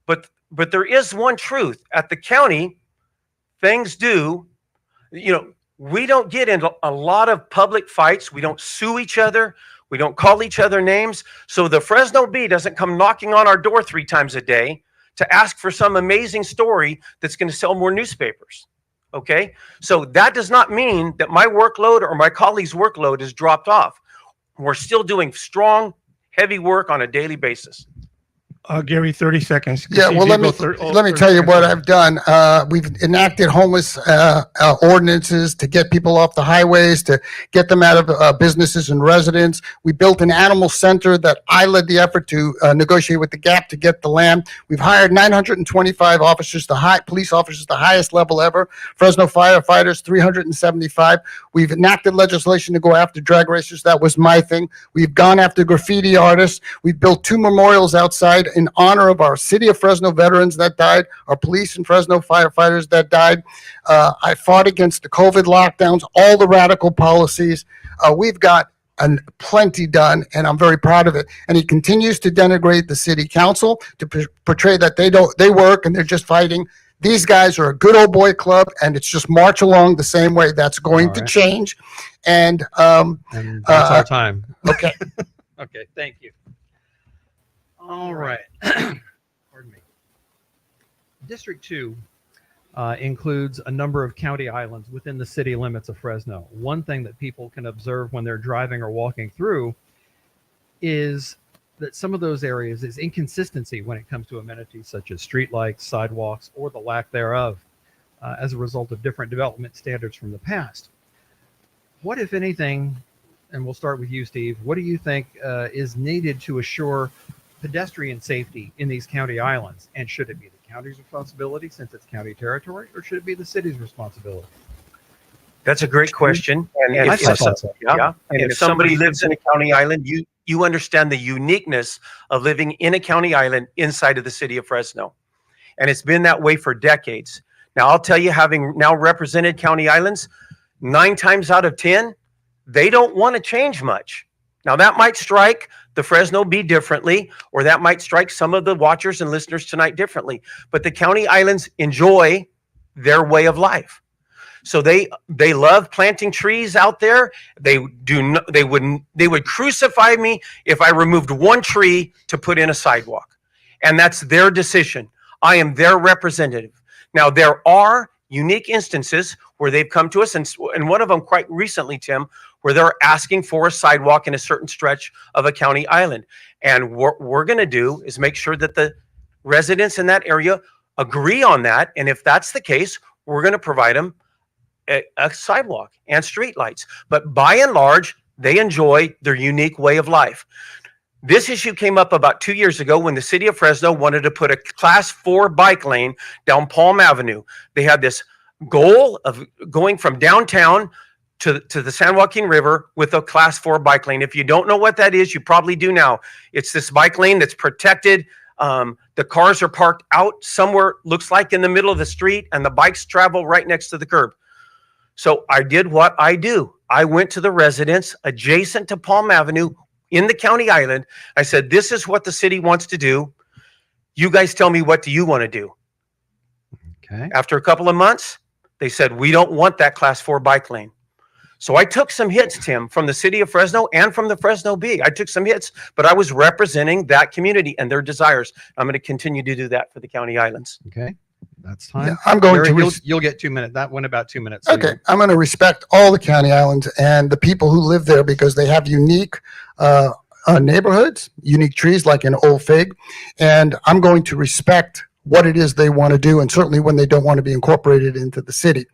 But there is one truth. At the county, things do, we don't get into a lot of public fights. We don't sue each other. We don't call each other names. So the Fresno Bee doesn't come knocking on our door 3 times a day to ask for some amazing story that's going to sell more newspapers. Okay. So that does not mean that my workload or my colleagues' workload is dropped off. We're still doing strong, heavy work on a daily basis. Gary, 30 seconds. Yeah, well, let me 30 tell you what seconds. I've done. We've enacted homeless ordinances to get people off the highways, to get them out of businesses and residents. We built an animal center that I led the effort to negotiate with the GAP to get the land. We've hired 925 officers, police officers, the highest level ever. Fresno firefighters, 375. We've enacted legislation to go after drag racers. That was my thing. We've gone after graffiti artists. We've built 2 memorials outside in honor of our city of Fresno veterans that died, our police and Fresno firefighters that died. I fought against the COVID lockdowns, all the radical policies. We've got plenty done, and I'm very proud of it. And he continues to denigrate the city council, to portray that they work and they're just fighting. These guys are a good old boy club, and it's just march along the same way. That's going to change. And that's our time. Okay. Okay, thank you. All right. Pardon me. District 2 includes a number of county islands within the city limits of Fresno. One thing that people can observe when they're driving or walking through is that some of those areas is inconsistency when it comes to amenities such as streetlights, sidewalks, or the lack thereof as a result of different development standards from the past. What, if anything, and we'll start with you, Steve, what do you think is needed to assure pedestrian safety in these county islands? And should it be the county's responsibility since it's county territory, or should it be the city's responsibility? That's a great question. And if somebody lives in a county island, you understand the uniqueness of living in a county island inside of the city of Fresno. And it's been that way for decades. Now, I'll tell you, having now represented county islands, 9 times out of 10, they don't want to change much. Now, that might strike the Fresno Bee differently, or that might strike some of the watchers and listeners tonight differently. But the county islands enjoy their way of life. So they love planting trees out there. They would crucify me if I removed 1 tree to put in a sidewalk. And that's their decision. I am their representative. Now, there are unique instances where they've come to us, and one of them quite recently, Tim, where they're asking for a sidewalk in a certain stretch of a county island. And what we're going to do is make sure that the residents in that area agree on that. And if that's the case, we're going to provide them a sidewalk and streetlights. But by and large, they enjoy their unique way of life. This issue came up about 2 years ago when the city of Fresno wanted to put a class 4 bike lane down Palm Avenue. They had this goal of going from downtown to the San Joaquin River with a class 4 bike lane. If you don't know what that is, you probably do now. It's this bike lane that's protected. The cars are parked out somewhere, looks like in the middle of the street, and the bikes travel right next to the curb. So I did what I do. I went to the residents adjacent to Palm Avenue in the county island. I said, this is what the city wants to do. You guys tell me, what do you want to do? Okay. After a couple of months, they said, we don't want that class 4 bike lane. So I took some hits, Tim, from the city of Fresno and from the Fresno Bee. I took some hits, but I was representing that community and their desires. I'm going to continue to do that for the county islands. Okay. That's time. Yeah, I'm going Garry, to. you'll get 2 minutes. That went about 2 minutes. So Okay, I'm going to respect all the county islands and the people who live there because they have unique neighborhoods, unique trees like in Old Fig, and I'm going to respect what it is they want to do, and certainly when they don't want to be incorporated into the city.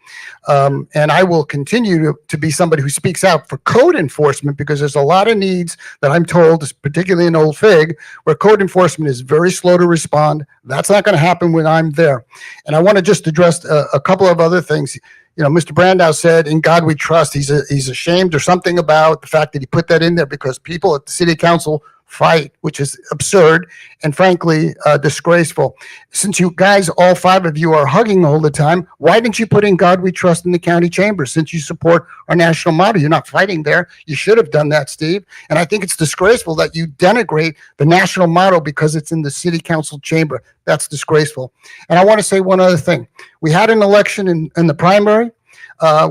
And I will continue to be somebody who speaks out for code enforcement because there's a lot of needs that I'm told, particularly in Old Fig, where code enforcement is very slow to respond. That's not going to happen when I'm there. And I want to just address a couple of other things. You know, Mr. Brandau said, "In God we trust." He's ashamed or something about the fact that he put that in there because people at the city council fight, which is absurd and frankly disgraceful. Since you guys, all 5 of you, are hugging all the time, why didn't you put "In God we trust" in the county chamber? Since you support our national motto, you're not fighting there. You should have done that, Steve. And I think it's disgraceful that you denigrate the national motto because it's in the city council chamber. That's disgraceful. And I want to say one other thing. We had an election in the primary.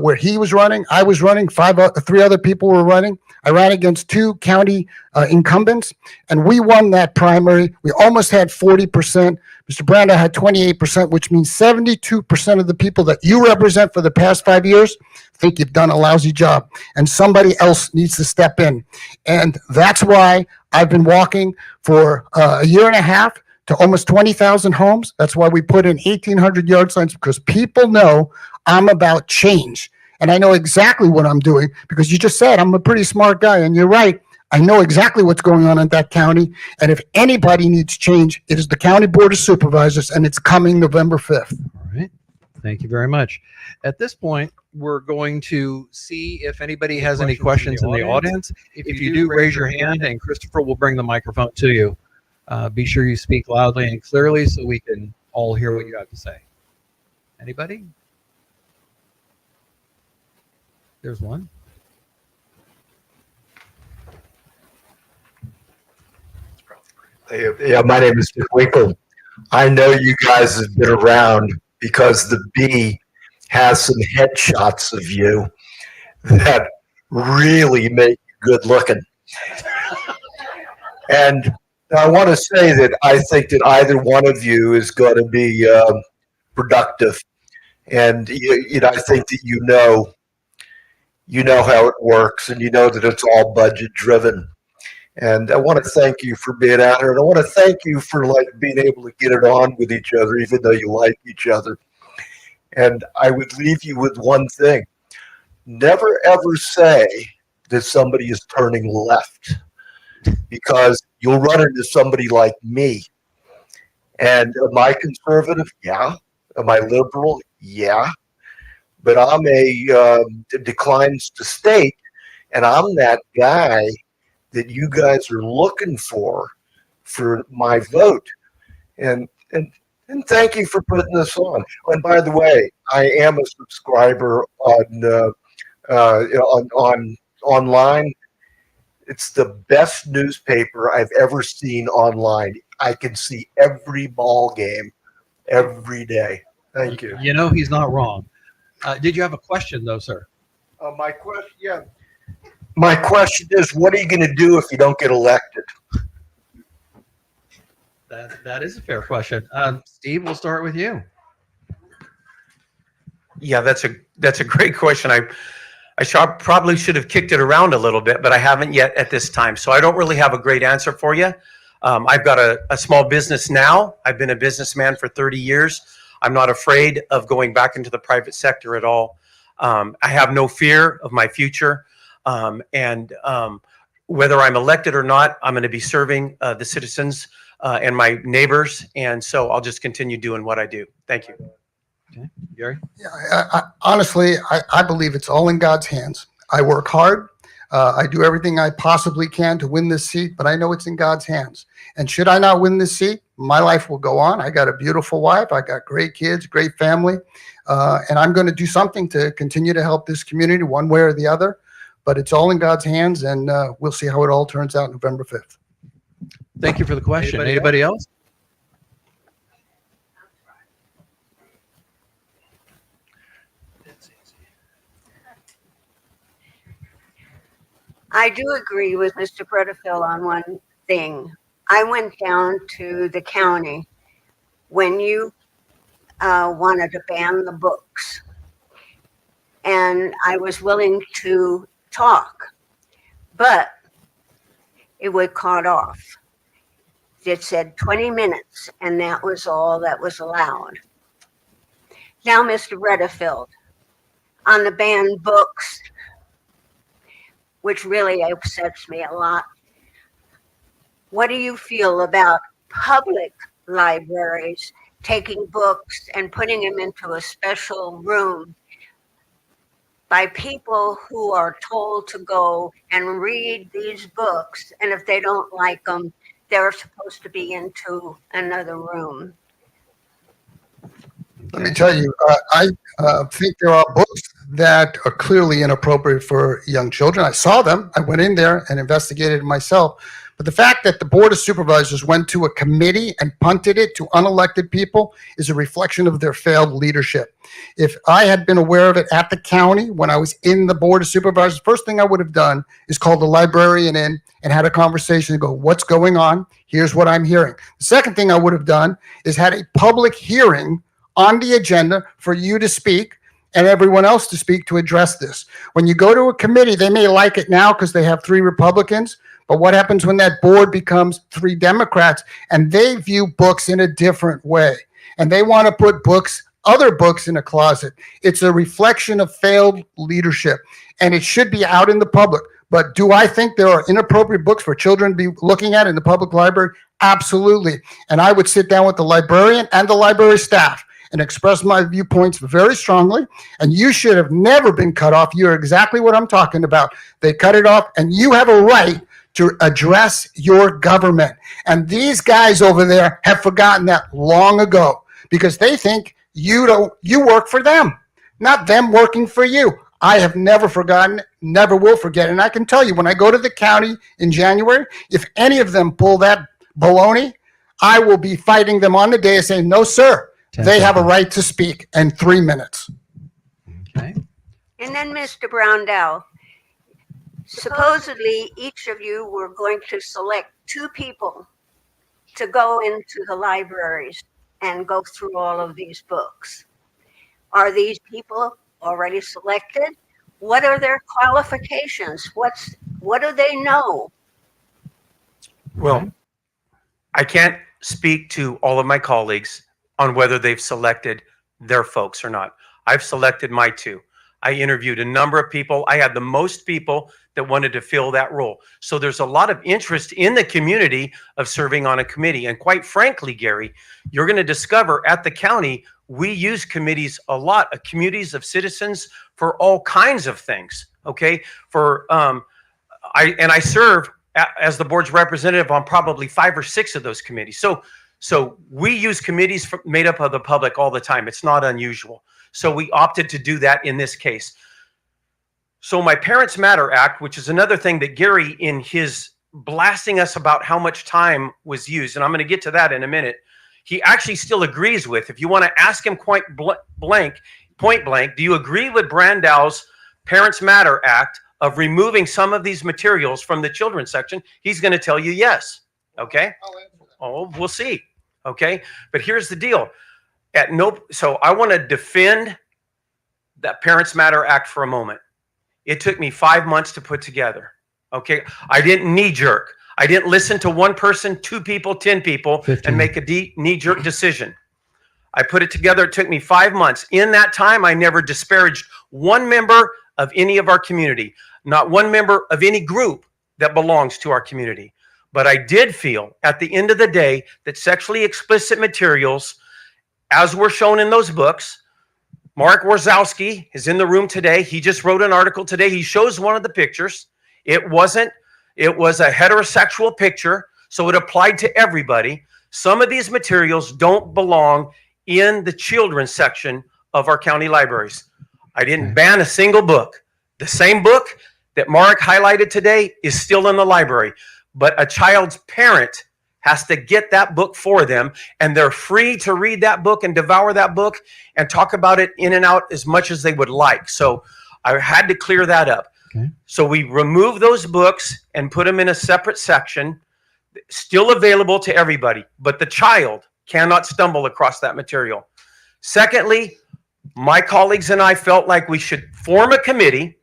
where he was running. I was running. Three other people were running. I ran against two county incumbents, and we won that primary. We almost had 40%. Mr. Brandau had 28%, which means 72% of the people that you represent for the past 5 years think you've done a lousy job, and somebody else needs to step in. And that's why I've been walking for a year and a half to almost 20,000 homes. That's why we put in 1,800 yard signs, because people know I'm about change. And I know exactly what I'm doing, because you just said I'm a pretty smart guy, and you're right. I know exactly what's going on in that county. And if anybody needs change, it is the County Board of Supervisors, and it's coming November 5th. All right. Thank you very much. At this point, we're going to see if anybody has any questions in the audience. If you do, raise your hand, and Christopher will bring the microphone to you. Be sure you speak loudly and clearly so we can all hear what you have to say. Anybody? There's one. Yeah, my name is Dick Winkle. I know you guys have been around because the Bee has some headshots of you that really make you good looking. And I want to say that I think that either one of you is going to be productive. And I think that you know how it works, and you know that it's all budget driven. And I want to thank you for being out here, and I want to thank you for being able to get it on with each other, even though you like each other. And I would leave you with one thing: never ever say that somebody is turning left, because you'll run into somebody like me. And am I conservative? Yeah. Am I liberal? Yeah. But I'm a declines to state, and I'm that guy that you guys are looking for my vote. And thank you for putting this on. And by the way, I am a subscriber on online. It's the best newspaper I've ever seen online. I can see every ball game every day. Thank you. You know he's not wrong. Did you have a question, though, sir? My question, yeah. My question is, what are you going to do if you don't get elected? That is a fair question. Steve, we'll start with you. Yeah, that's a great question. I probably should have kicked it around a little bit, but I haven't yet at this time. So I don't really have a great answer for you. I've got a small business now. I've been a businessman for 30 years. I'm not afraid of going back into the private sector at all. I have no fear of my future. And whether I'm elected or not, I'm going to be serving the citizens and my neighbors. And so I'll just continue doing what I do. Thank you. Okay. Garry? Yeah, honestly, I believe it's all in God's hands. I work hard. I do everything I possibly can to win this seat, but I know it's in God's hands. And should I not win this seat, my life will go on. I got a beautiful wife. I got great kids, great family. And I'm going to do something to continue to help this community one way or the other. But it's all in God's hands, and we'll see how it all turns out November 5th. Thank you for the question. Anybody else? I do agree with Mr. Bredefeld on one thing. I went down to the county when you wanted to ban the books, and I was willing to talk, but it was cut off. It said 20 minutes, and that was all that was allowed. Now, Mr. Bredefeld, on the banned books, which really upsets me a lot. What do you feel about public libraries taking books and putting them into a special room by people who are told to go and read these books, and if they don't like them, they're supposed to be into another room? Let me tell you, I think there are books that are clearly inappropriate for young children. I saw them. I went in there and investigated it myself. But the fact that the Board of Supervisors went to a committee and punted it to unelected people is a reflection of their failed leadership. If I had been aware of it at the county when I was in the Board of Supervisors, first thing I would have done is called the librarian in and had a conversation and go, what's going on? Here's what I'm hearing. The second thing I would have done is had a public hearing on the agenda for you to speak and everyone else to speak to address this. When you go to a committee, they may like it now because they have 3 Republicans, but what happens when that board becomes 3 Democrats and they view books in a different way and they want to put other books in a closet? It's a reflection of failed leadership and it should be out in the public. But do I think there are inappropriate books for children to be looking at in the public library? Absolutely. And I would sit down with the librarian and the library staff and express my viewpoints very strongly. And you should have never been cut off. You're exactly what I'm talking about. They cut it off, and you have a right to address your government. And these guys over there have forgotten that long ago because they think you work for them, not them working for you. I have never forgotten, never will forget. And I can tell you, when I go to the county in January, if any of them pull that baloney, I will be fighting them on the day saying, no, sir. They have a right to speak in 3 minutes. Okay. And then, Mr. Brandau, supposedly each of you were going to select 2 people to go into the libraries and go through all of these books. Are these people already selected? What are their qualifications? What do they know? Well, I can't speak to all of my colleagues on whether they've selected their folks or not. I've selected my 2. I interviewed a number of people. I had the most people that wanted to fill that role. So there's a lot of interest in the community of serving on a committee. And quite frankly, Gary, you're going to discover at the county, we use committees a lot, communities of citizens for all kinds of things. Okay. I serve as the board's representative on probably 5 or 6 of those committees. So we use committees made up of the public all the time. It's not unusual. So we opted to do that in this case. So my Parents Matter Act, which is another thing that Gary, in his blasting us about how much time was used, and I'm going to get to that in a minute, he actually still agrees with. If you want to ask him point blank, do you agree with Brandau's Parents Matter Act of removing some of these materials from the children's section? He's going to tell you yes. Okay. Oh, we'll see. Okay. But here's the deal. So I want to defend that Parents Matter Act for a moment. It took me 5 months to put together. Okay. I didn't knee jerk. I didn't listen to one person, 2 people, 10 people, 15. And make a knee jerk decision. I put it together. It took me 5 months. In that time, I never disparaged one member of any of our community, not one member of any group that belongs to our community. But I did feel at the end of the day that sexually explicit materials, as were shown in those books, Mark Warzowski is in the room today. He just wrote an article today. He shows one of the pictures. It was a heterosexual picture, so it applied to everybody. Some of these materials don't belong in the children's section of our county libraries. I didn't ban a single book. The same book that Mark highlighted today is still in the library. But a child's parent has to get that book for them, and they're free to read that book and devour that book and talk about it in and out as much as they would like. So I had to clear that up. Okay. So we removed those books and put them in a separate section, still available to everybody, but the child cannot stumble across that material. Secondly, my colleagues and I felt like we should form a committee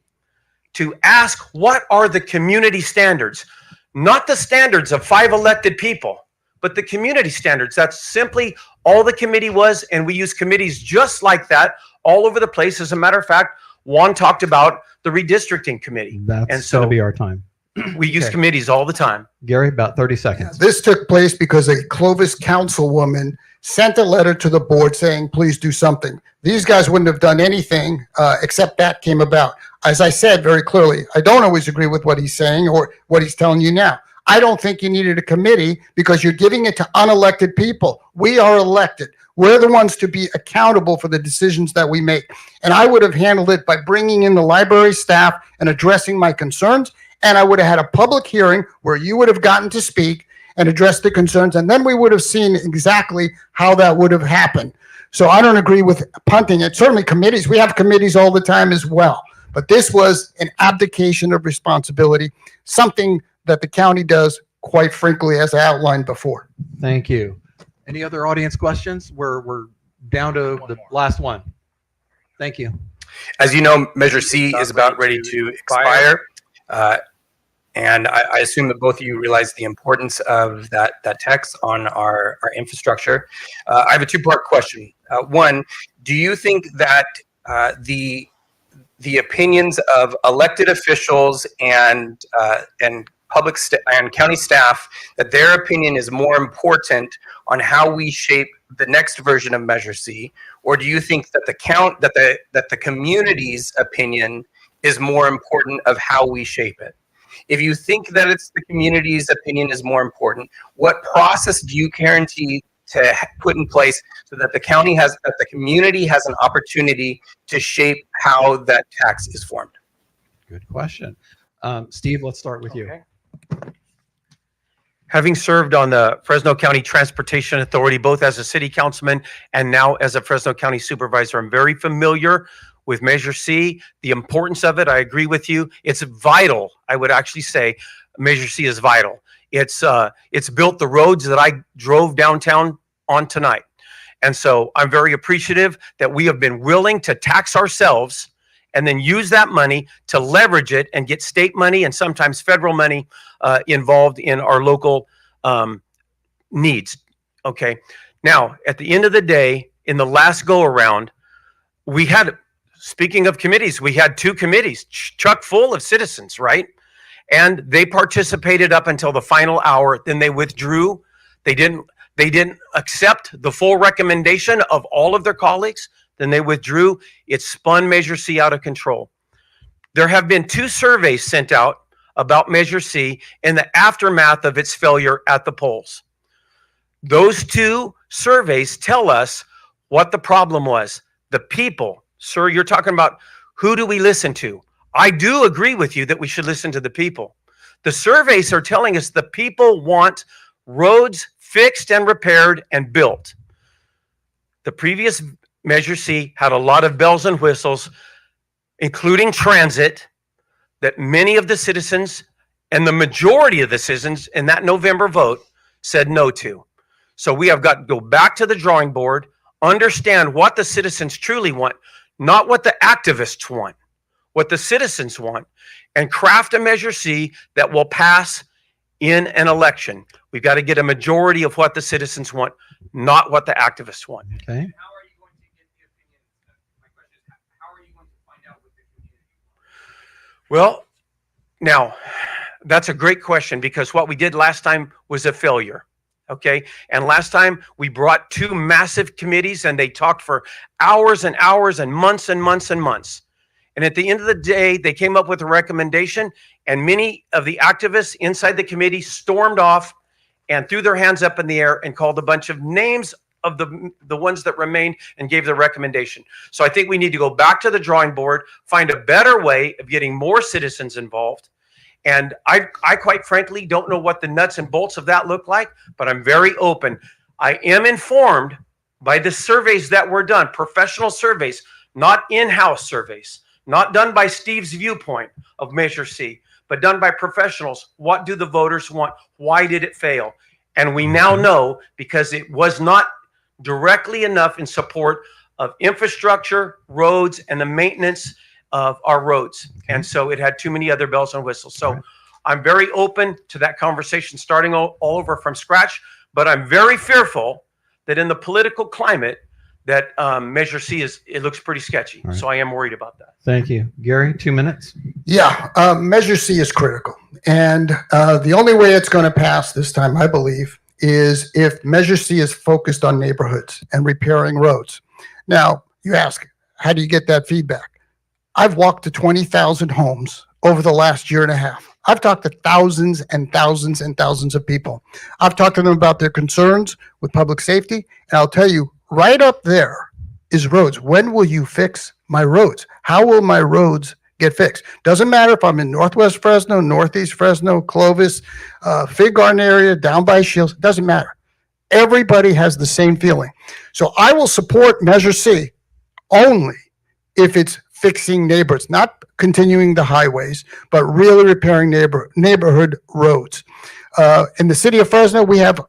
to ask, what are the community standards? Not the standards of 5 elected people, but the community standards. That's simply all the committee was, and we use committees just like that all over the place. As a matter of fact, Juan talked about the redistricting committee. That's going to be our time. We use committees all the time. Gary, about 30 seconds. This took place because a Clovis councilwoman sent a letter to the board saying, please do something. These guys wouldn't have done anything except that came about. As I said very clearly, I don't always agree with what he's saying or what he's telling you now. I don't think you needed a committee because you're giving it to unelected people. We are elected. We're the ones to be accountable for the decisions that we make. And I would have handled it by bringing in the library staff and addressing my concerns. And I would have had a public hearing where you would have gotten to speak and address the concerns. And then we would have seen exactly how that would have happened. So I don't agree with punting it. Certainly committees, we have committees all the time as well. But this was an abdication of responsibility, something that the county does, quite frankly, as I outlined before. Thank you. Any other audience questions? We're down to the last one. Thank you. As you know, Measure C is about ready to expire. And I assume that both of you realize the importance of that text on our infrastructure. I have a two-part question. One, do you think that the opinions of elected officials and public and county staff, that their opinion is more important on how we shape the next version of Measure C, or do you think that the community's opinion is more important of how we shape it? If you think that it's the community's opinion is more important, what process do you guarantee to put in place so that the community has an opportunity to shape how that tax is formed? Good question. Steve, let's start with you. Okay. Having served on the Fresno County Transportation Authority, both as a city councilman and now as a Fresno County supervisor, I'm very familiar with Measure C, the importance of it. I agree with you. It's vital. I would actually say Measure C is vital. It's built the roads that I drove downtown on tonight. And so I'm very appreciative that we have been willing to tax ourselves and then use that money to leverage it and get state money and sometimes federal money involved in our local needs. Okay. Now, at the end of the day, in the last go around, we had, speaking of committees, we had two committees chock full of citizens, right? And they participated up until the final hour. Then they withdrew. They didn't accept the full recommendation of all of their colleagues. Then they withdrew. It spun Measure C out of control. There have been two surveys sent out about Measure C in the aftermath of its failure at the polls. Those two surveys tell us what the problem was. The people. Sir, you're talking about who do we listen to? I do agree with you that we should listen to the people. The surveys are telling us the people want roads fixed and repaired and built. The previous Measure C had a lot of bells and whistles, including transit, that many of the citizens and the majority of the citizens in that November vote said no to. So we have got to go back to the drawing board, understand what the citizens truly want, not what the activists want, what the citizens want, and craft a Measure C that will pass in an election. We've got to get a majority of what the citizens want, not what the activists want. Okay. How are you going to get the opinion? My question is, how are you going to find out what the community wants? Well, now, that's a great question because what we did last time was a failure. Okay. And last time we brought two massive committees and they talked for hours and hours and months and months and months. And at the end of the day, they came up with a recommendation and many of the activists inside the committee stormed off and threw their hands up in the air and called a bunch of names of the ones that remained and gave the recommendation. So I think we need to go back to the drawing board, find a better way of getting more citizens involved. And I quite frankly don't know what the nuts and bolts of that look like, but I'm very open. I am informed by the surveys that were done, professional surveys, not in-house surveys, not done by Steve's viewpoint of Measure C, but done by professionals. What do the voters want? Why did it fail? And we now know because it was not directly enough in support of infrastructure, roads, and the maintenance of our roads. And so it had too many other bells and whistles. So I'm very open to that conversation starting all over from scratch, but I'm very fearful that in the political climate that Measure C it looks pretty sketchy. Right. So I am worried about that. Thank you. Gary, 2 minutes. Yeah, Measure C is critical. And the only way it's going to pass this time, I believe, is if Measure C is focused on neighborhoods and repairing roads. Now, you ask, how do you get that feedback? I've walked to 20,000 homes over the last year and a half. I've talked to thousands and thousands and thousands of people. I've talked to them about their concerns with public safety. And I'll tell you, right up there is roads. When will you fix my roads? How will my roads get fixed? Doesn't matter if I'm in Northwest Fresno, Northeast Fresno, Clovis, Fig Garden area, down by Shields, doesn't matter. Everybody has the same feeling. So I will support Measure C only if it's fixing neighborhoods, not continuing the highways, but really repairing neighborhood roads. In the city of Fresno, we have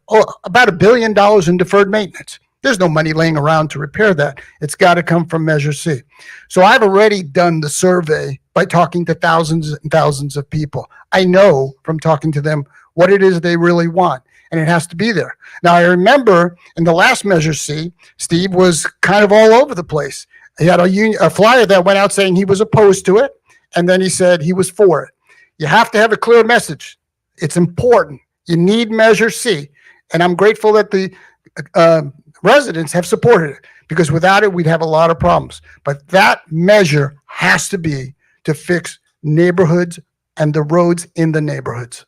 about $1 billion in deferred maintenance. There's no money laying around to repair that. It's got to come from Measure C. So I've already done the survey by talking to thousands and thousands of people. I know from talking to them what it is they really want, and it has to be there. Now, I remember in the last Measure C, Steve was kind of all over the place. He had a flyer that went out saying he was opposed to it, and then he said he was for it. You have to have a clear message. It's important. You need Measure C, and I'm grateful that the residents have supported it, because without it, we'd have a lot of problems. But that measure has to be to fix neighborhoods and the roads in the neighborhoods.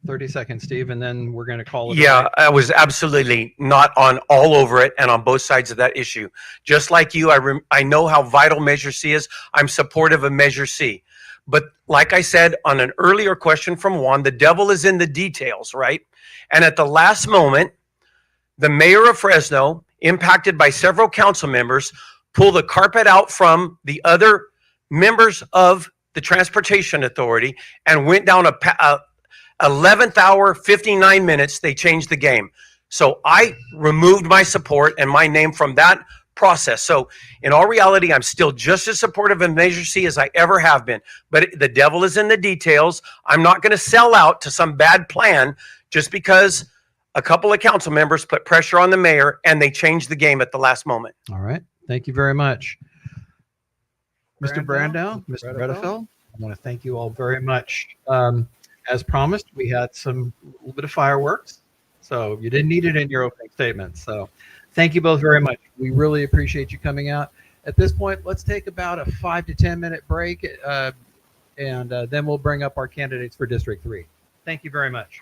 30 seconds, Steve, and then we're going to call it. Yeah, I was absolutely not on all over it and on both sides of that issue. Just like you, I know how vital Measure C is. I'm supportive of Measure C. But like I said on an earlier question from Juan, the devil is in the details, right? And at the last moment, the mayor of Fresno, impacted by several council members, pulled the carpet out from the other members of the Transportation Authority and went down a 11th hour, 59 minutes. They changed the game. So I removed my support and my name from that process. So in all reality, I'm still just as supportive of Measure C as I ever have been. But the devil is in the details. I'm not going to sell out to some bad plan just because a couple of council members put pressure on the mayor and they changed the game at the last moment. All right. Thank you very much. Mr. Brandau, Mr. Bredefeld, I want to thank you all very much. As promised, we had a little bit of fireworks, so you didn't need it in your opening statement. So thank you both very much. We really appreciate you coming out. At this point, let's take about a 5 to 10 minute break, and then we'll bring up our candidates for District 3. Thank you very much.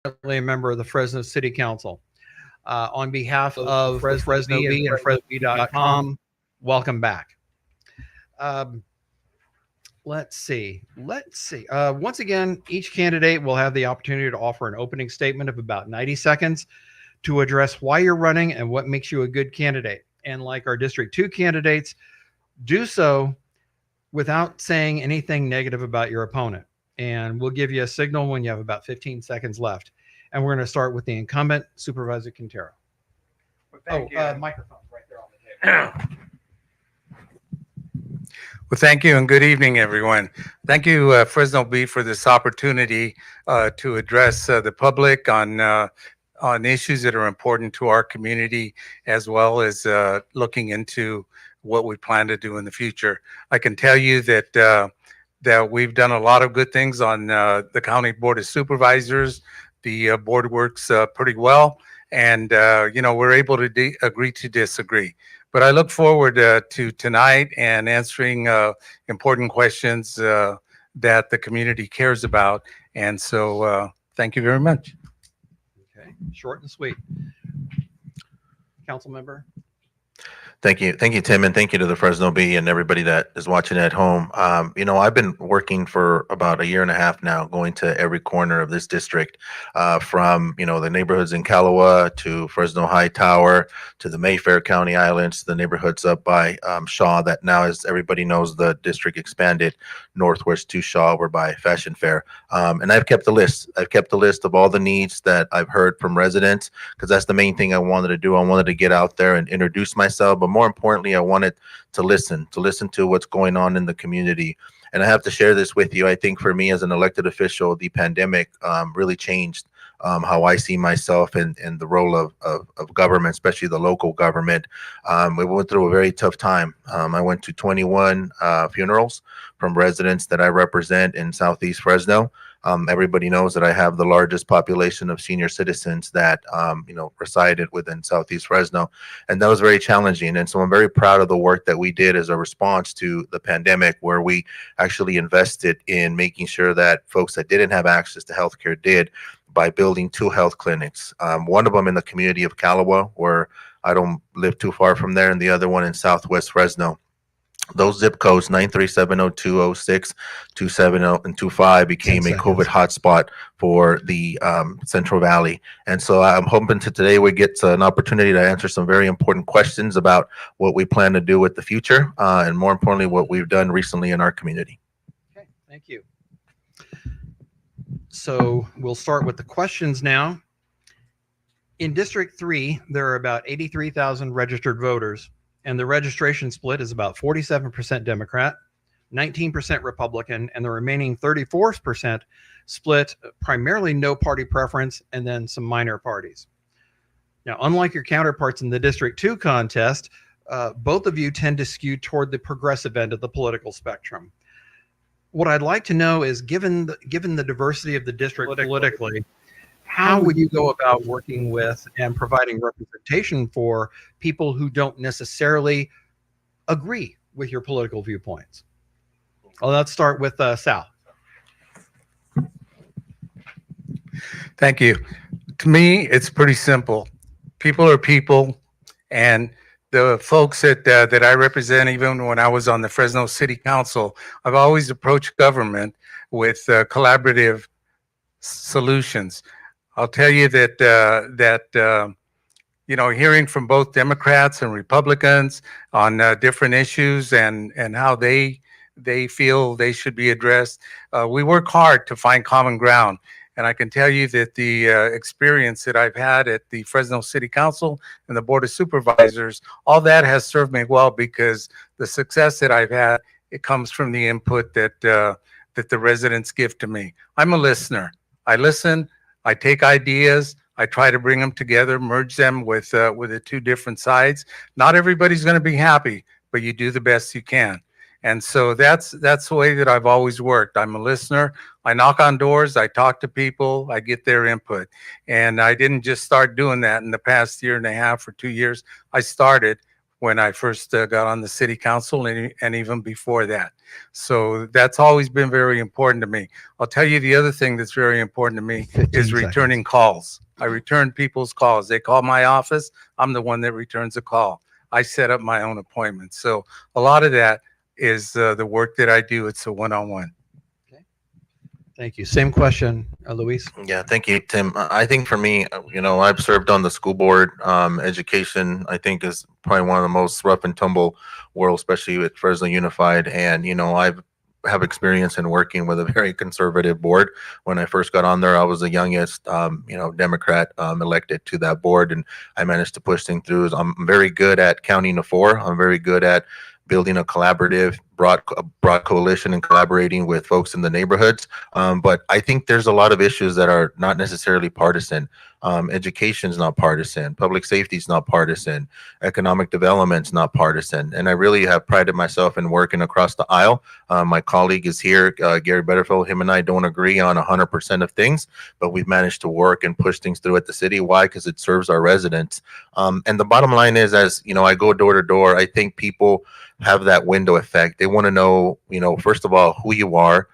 currently a member of the Fresno City Council. On behalf of Fresno Bee and FresnoBee.com, welcome back. Let's see. Once again, each candidate will have the opportunity to offer an opening statement of about 90 seconds to address why you're running and what makes you a good candidate. And like our District 2 candidates, do so without saying anything negative about your opponent. And we'll give you a signal when you have about 15 seconds left. And we're going to start with the incumbent, Supervisor Quintero. Microphone's right there on the table. Well, thank you and good evening, everyone. Thank you, Fresno Bee, for this opportunity to address the public on issues that are important to our community, as well as looking into what we plan to do in the future. I can tell you that that we've done a lot of good things on the County Board of Supervisors. The board works pretty well, and we're able to agree to disagree. But I look forward to tonight and answering important questions that the community cares about. And so thank you very much. Okay, short and sweet. Council member. Thank you, Tim, and thank you to the Fresno Bee and everybody that is watching at home. I've been working for about a year and a half now, going to every corner of this district, from the neighborhoods in Calawa to Fresno High Tower to the Mayfair County Islands, to the neighborhoods up by Shaw. That now, as everybody knows, the district expanded northwest to Shaw. We're by Fashion Fair, and I've kept the list. I've kept the list of all the needs that I've heard from residents, because that's the main thing I wanted to do. I wanted to get out there and introduce myself, but more importantly, I wanted to listen to what's going on in the community. And I have to share this with you. I think for me as an elected official, the pandemic really changed how I see myself and the role of government, especially the local government. We went through a very tough time. I went to 21 funerals from residents that I represent in Southeast Fresno. Everybody knows that I have the largest population of senior citizens that resided within Southeast Fresno, and that was very challenging. And so I'm very proud of the work that we did as a response to the pandemic, where we actually invested in making sure that folks that didn't have access to healthcare did, by building 2 health clinics. One of them in the community of Calawa, where I don't live too far from there, and the other one in Southwest Fresno. Those zip codes, 93702, 06, 270, and 25, became a COVID hotspot for the Central Valley. And so I'm hoping today we get an opportunity to answer some very important questions about what we plan to do with the future, and more importantly, what we've done recently in our community. Okay, thank you. So we'll start with the questions now. In District 3, there are about 83,000 registered voters, and the registration split is about 47% Democrat, 19% Republican, and the remaining 34% split primarily no party preference and then some minor parties. Now, unlike your counterparts in the District 2 contest, both of you tend to skew toward the progressive end of the political spectrum. What I'd like to know is, given the diversity of the district politically, how would you go about working with and providing representation for people who don't necessarily agree with your political viewpoints? Well, let's start with Sal. Thank you. To me, it's pretty simple. People are people, and the folks that I represent, even when I was on the Fresno City Council, I've always approached government with collaborative solutions. I'll tell you that hearing from both Democrats and Republicans on different issues and how they feel they should be addressed, we work hard to find common ground. And I can tell you that the experience that I've had at the Fresno City Council and the Board of Supervisors, all that has served me well, because the success that I've had, it comes from the input that the residents give to me. I'm a listener. I listen. I take ideas. I try to bring them together, merge them with the 2 different sides. Not everybody's going to be happy, but you do the best you can. And so that's the way that I've always worked. I'm a listener. I knock on doors. I talk to people. I get their input. And I didn't just start doing that in the past year and a half or 2 years. I started when I first got on the city council and even before that. So that's always been very important to me. I'll tell you the other thing that's very important to me 15 is seconds. returning calls. I return people's calls. They call my office. I'm the one that returns a call. I set up my own appointments. So a lot of that is the work that I do. It's a one-on-one. Thank you. Same question, Luis. Yeah, thank you, Tim. I think for me, I've served on the school board. Education, I think, is probably one of the most rough and tumble world, especially with Fresno Unified. And, I have experience in working with a very conservative board. When I first got on there, I was the youngest, Democrat elected to that board, and I managed to push things through. I'm very good at counting to four. I'm very good at building a collaborative, broad coalition and collaborating with folks in the neighborhoods. But I think there's a lot of issues that are not necessarily partisan. Education is not partisan. Public safety is not partisan. Economic development is not partisan. And I really have prided myself in working across the aisle. My colleague is here, Garry Bredefeld. Him and I don't agree on 100% of things, but we've managed to work and push things through at the city. Why? Because it serves our residents. And the bottom line is, as I go door to door, I think people have that window effect. They want to know, first of all, who you are,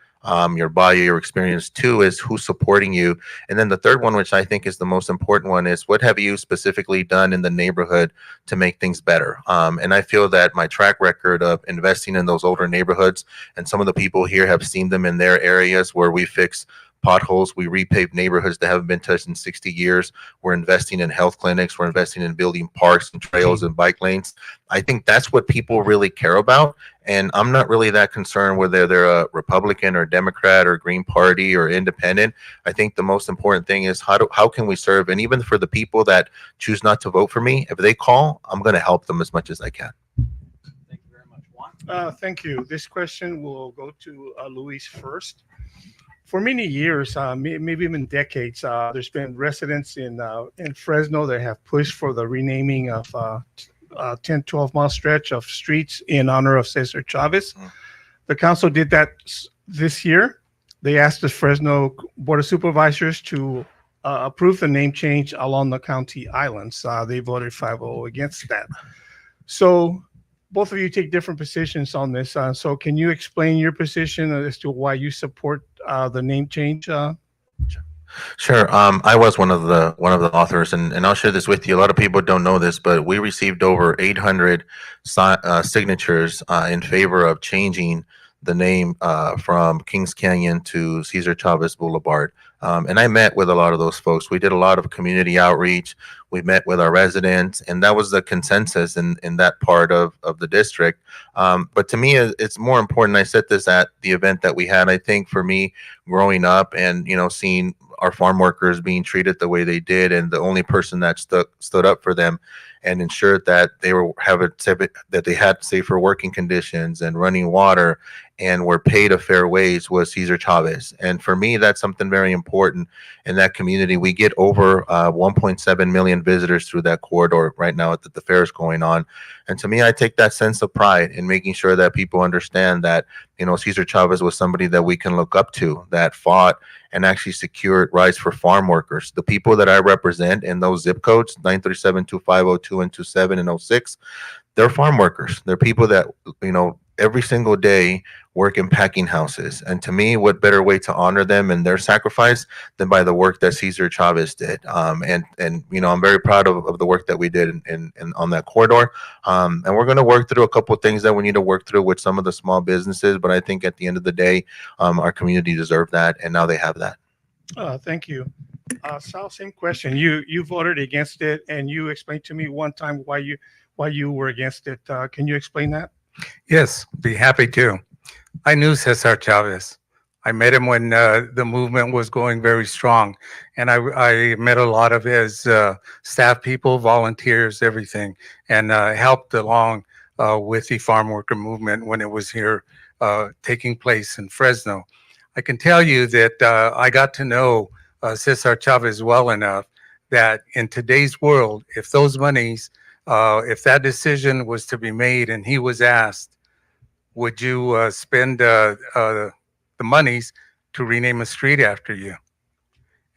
your bio, your experience. Two is who's supporting you. And then the third one, which I think is the most important one, is what have you specifically done in the neighborhood to make things better? And I feel that my track record of investing in those older neighborhoods, and some of the people here have seen them in their areas where we fix potholes, we repave neighborhoods that haven't been touched in 60 years. We're investing in health clinics. We're investing in building parks and trails and bike lanes. I think that's what people really care about. And I'm not really that concerned whether they're a Republican or Democrat or Green Party or independent. I think the most important thing is how can we serve? And even for the people that choose not to vote for me, if they call, I'm going to help them as much as I can. Thank you very much. Juan? Thank you. This question will go to Luis first. For many years, maybe even decades, there's been residents in Fresno that have pushed for the renaming of 10, 12-mile stretch of streets in honor of Cesar Chavez. The council did that this year. They asked the Fresno Board of Supervisors to approve the name change along the county islands. They voted 5-0 against that. So both of you take different positions on this. So can you explain your position as to why you support the name change? Sure. I was one of the authors, and I'll share this with you. A lot of people don't know this, but we received over 800 signatures in favor of changing the name from Kings Canyon to Cesar Chavez Boulevard. And I met with a lot of those folks. We did a lot of community outreach. We met with our residents, and that was the consensus in that part of the district. But to me, it's more important. I said this at the event that we had. I think for me, growing up and seeing our farm workers being treated the way they did, and the only person that stood up for them and ensured that they had safer working conditions and running water and were paid a fair wage was Cesar Chavez. And for me, that's something very important in that community. We get over 1.7 million visitors through that corridor right now that the fair is going on. And to me, I take that sense of pride in making sure that people understand that, Cesar Chavez was somebody that we can look up to, that fought and actually secured rights for farm workers. The people that I represent in those zip codes, 937, 2502, and 27 and 06, they're farm workers. They're people that, every single day work in packing houses. And to me, what better way to honor them and their sacrifice than by the work that Cesar Chavez did. And I'm very proud of the work that we did in on that corridor. And we're going to work through a couple of things that we need to work through with some of the small businesses. But I think at the end of the day, our community deserved that. And now they have that. Thank you. Sal, same question. You voted against it, and you explained to me one time why you were against it. Can you explain that? Yes, be happy to. I knew Cesar Chavez. I met him when the movement was going very strong, and I met a lot of his staff people, volunteers, everything, and helped along with the farm worker movement when it was here taking place in Fresno. I can tell you that I got to know Cesar Chavez well enough that in today's world, if those monies, if that decision was to be made and he was asked, would you spend the monies to rename a street after you?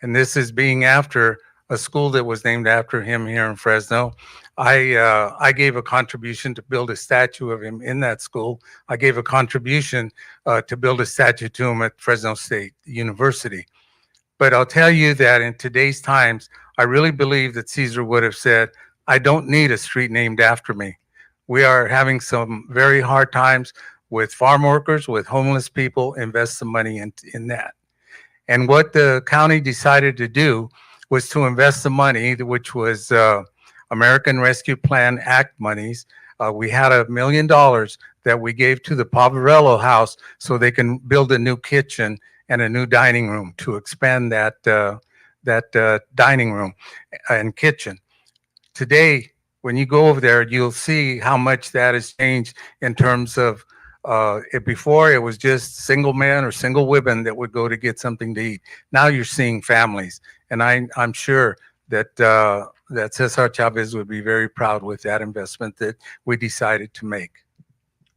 And this is being after a school that was named after him here in Fresno. I gave a contribution to build a statue of him in that school. I gave a contribution to build a statue to him at Fresno State University. But I'll tell you that in today's times, I really believe that Caesar would have said, I don't need a street named after me. We are having some very hard times with farm workers, with homeless people. Invest some money in that. And what the county decided to do was to invest the money, which was American Rescue Plan Act monies. We had $1 million that we gave to the Poverello House so they can build a new kitchen and a new dining room to expand that dining room and kitchen. Today, when you go over there, you'll see how much that has changed in terms of before it was just single men or single women that would go to get something to eat. Now you're seeing families, and I'm sure that that Cesar Chavez would be very proud with that investment that we decided to make.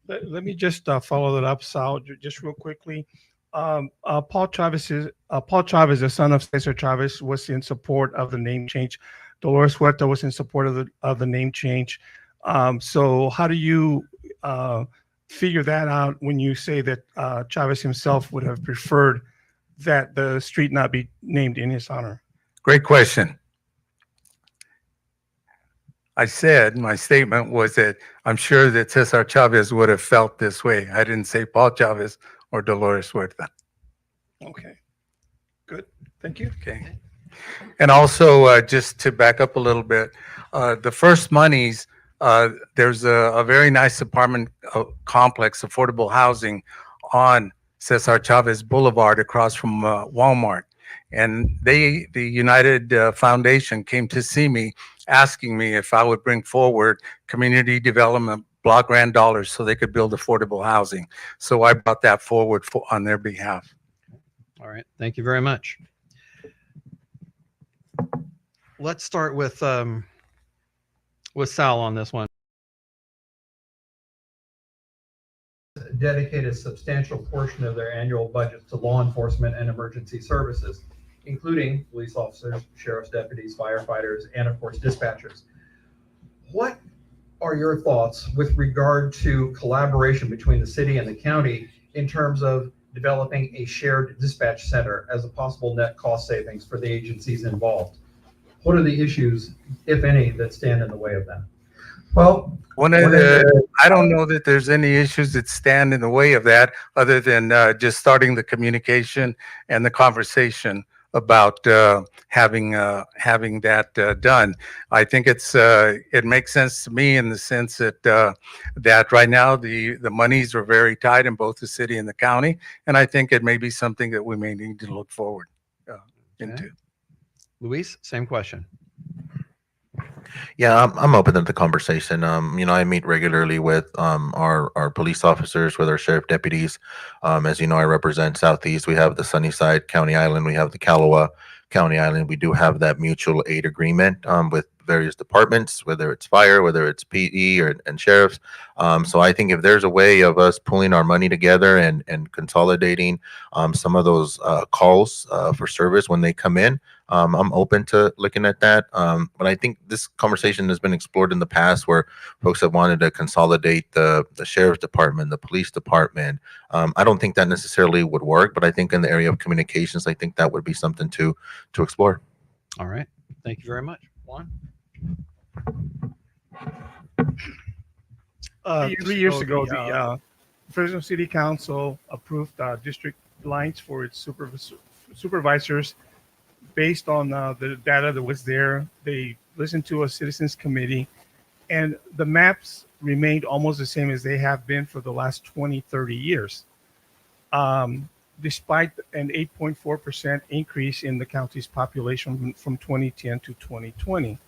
Let me just follow that up, Sal, just real quickly. Paul Chavez, the son of Cesar Chavez, was in support of the name change. Dolores Huerta was in support of the name change. So how do you figure that out when you say that Chavez himself would have preferred that the street not be named in his honor? Great question. I said my statement was that I'm sure that Cesar Chavez would have felt this way. I didn't say Paul Chavez or Dolores Huerta. Okay, good. Thank you. Okay. And also, just to back up a little bit, the first monies, there's a very nice apartment complex, affordable housing on Cesar Chavez Boulevard across from Walmart. And the United Foundation came to see me, asking me if I would bring forward community development block grant dollars so they could build affordable housing. So I brought that forward on their behalf. All right. Thank you very much. Let's start with Sal on this one. Dedicate a substantial portion of their annual budget to law enforcement and emergency services, including police officers, sheriff's deputies, firefighters, and of course dispatchers. What are your thoughts with regard to collaboration between the city and the county in terms of developing a shared dispatch center as a possible net cost savings for the agencies involved? What are the issues, if any, that stand in the way of that? Well, I don't know that there's any issues that stand in the way of that other than just starting the communication and the conversation about having that done. I think it makes sense to me in the sense that that right now the monies are very tight in both the city and the county, and I think it may be something that we may need to look forward into. Luis, same question. Yeah, I'm open to the conversation. I meet regularly with our police officers, with our sheriff deputies. As you know, I represent Southeast. We have the Sunnyside County Island. We have the Calowa County Island. We do have that mutual aid agreement with various departments, whether it's fire, whether it's PD and sheriffs. So I think if there's a way of us pulling our money together and consolidating some of those calls for service when they come in, I'm open to looking at that. But I think this conversation has been explored in the past where folks have wanted to consolidate the sheriff's department, the police department. I don't think that necessarily would work, but I think in the area of communications, I think that would be something to explore. All right. Thank you very much. Juan? 3 years ago, the Fresno City Council approved district lines for its supervisors based on the data that was there. They listened to a citizens committee, and the maps remained almost the same as they have been for the last 20, 30 years, despite an 8.4% increase in the county's population from 2010 to 2020.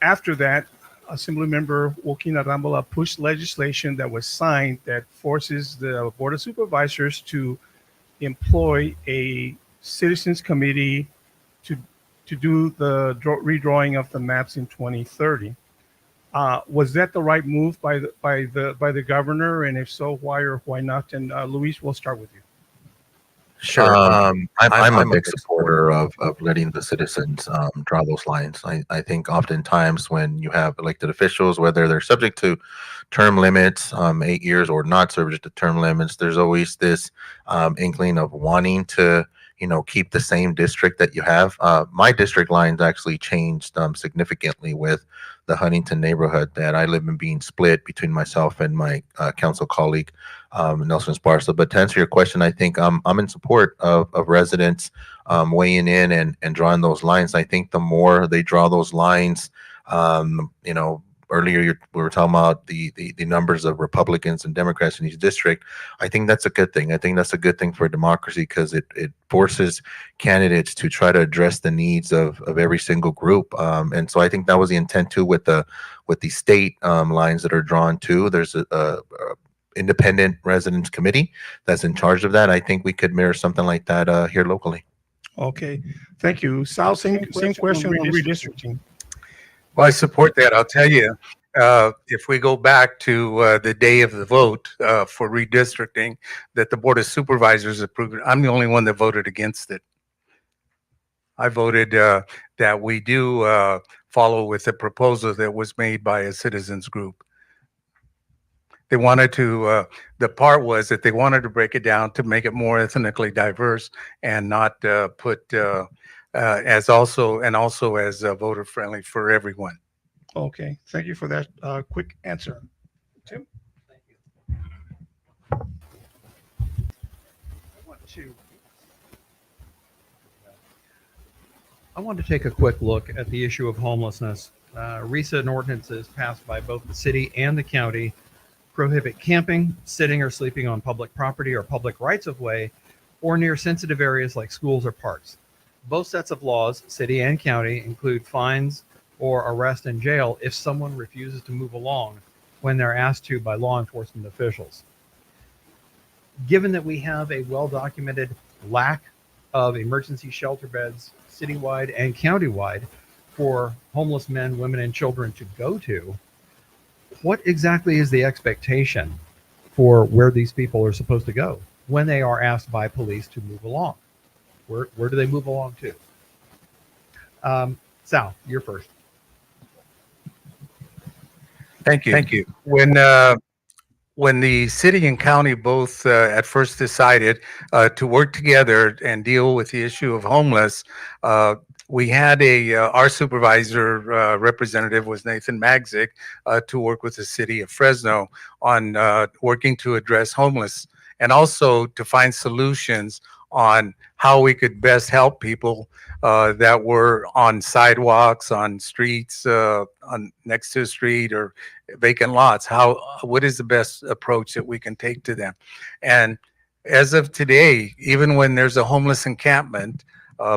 After that, Assemblymember Joaquin Arambola pushed legislation that was signed that forces the Board of Supervisors to employ a citizens committee to do the redrawing of the maps in 2030. Was that the right move by the governor? And if so, why or why not? And Luis, we'll start with you. Sure. I'm a big supporter of letting the citizens draw those lines. I think oftentimes when you have elected officials, whether they're subject to term limits, 8 years, or not subject to term limits, there's always this inkling of wanting to, keep the same district that you have. My district lines actually changed significantly with the Huntington neighborhood that I live in being split between myself and my council colleague, Nelson Sparsa. But to answer your question, I think I'm in support of residents weighing in and drawing those lines. I think the more they draw those lines, earlier we were talking about the numbers of Republicans and Democrats in each district. I think that's a good thing. I think that's a good thing for democracy because it forces candidates to try to address the needs of every single group. And so I think that was the intent too with the state lines that are drawn too. There's a independent residents committee that's in charge of that. I think we could mirror something like that here locally. Okay, thank you. Sal, same question on redistricting. Well, I support that. I'll tell you, if we go back to the day of the vote for redistricting that the Board of Supervisors approved, I'm the only one that voted against it. I voted that we do follow with the proposal that was made by a citizens group. They wanted to, the part was that they wanted to break it down to make it more ethnically diverse and not put as also as voter friendly for everyone. Okay, thank you for that quick answer. Tim? Thank you. I want to take a quick look at the issue of homelessness. Recent ordinances passed by both the city and the county prohibit camping, sitting or sleeping on public property or public rights of way, or near sensitive areas like schools or parks. Both sets of laws, city and county, include fines or arrest and jail if someone refuses to move along when they're asked to by law enforcement officials. Given that we have a well-documented lack of emergency shelter beds citywide and countywide for homeless men, women, and children to go to, what exactly is the expectation for where these people are supposed to go when they are asked by police to move along? Where do they move along to? Sal, you're first. Thank you. When the city and county both at first decided to work together and deal with the issue of homeless, we had our supervisor representative was Nathan Magzik to work with the city of Fresno on working to address homeless and also to find solutions on how we could best help people that were on sidewalks, on streets, on next to a street or vacant lots. What is the best approach that we can take to them? And as of today, even when there's a homeless encampment,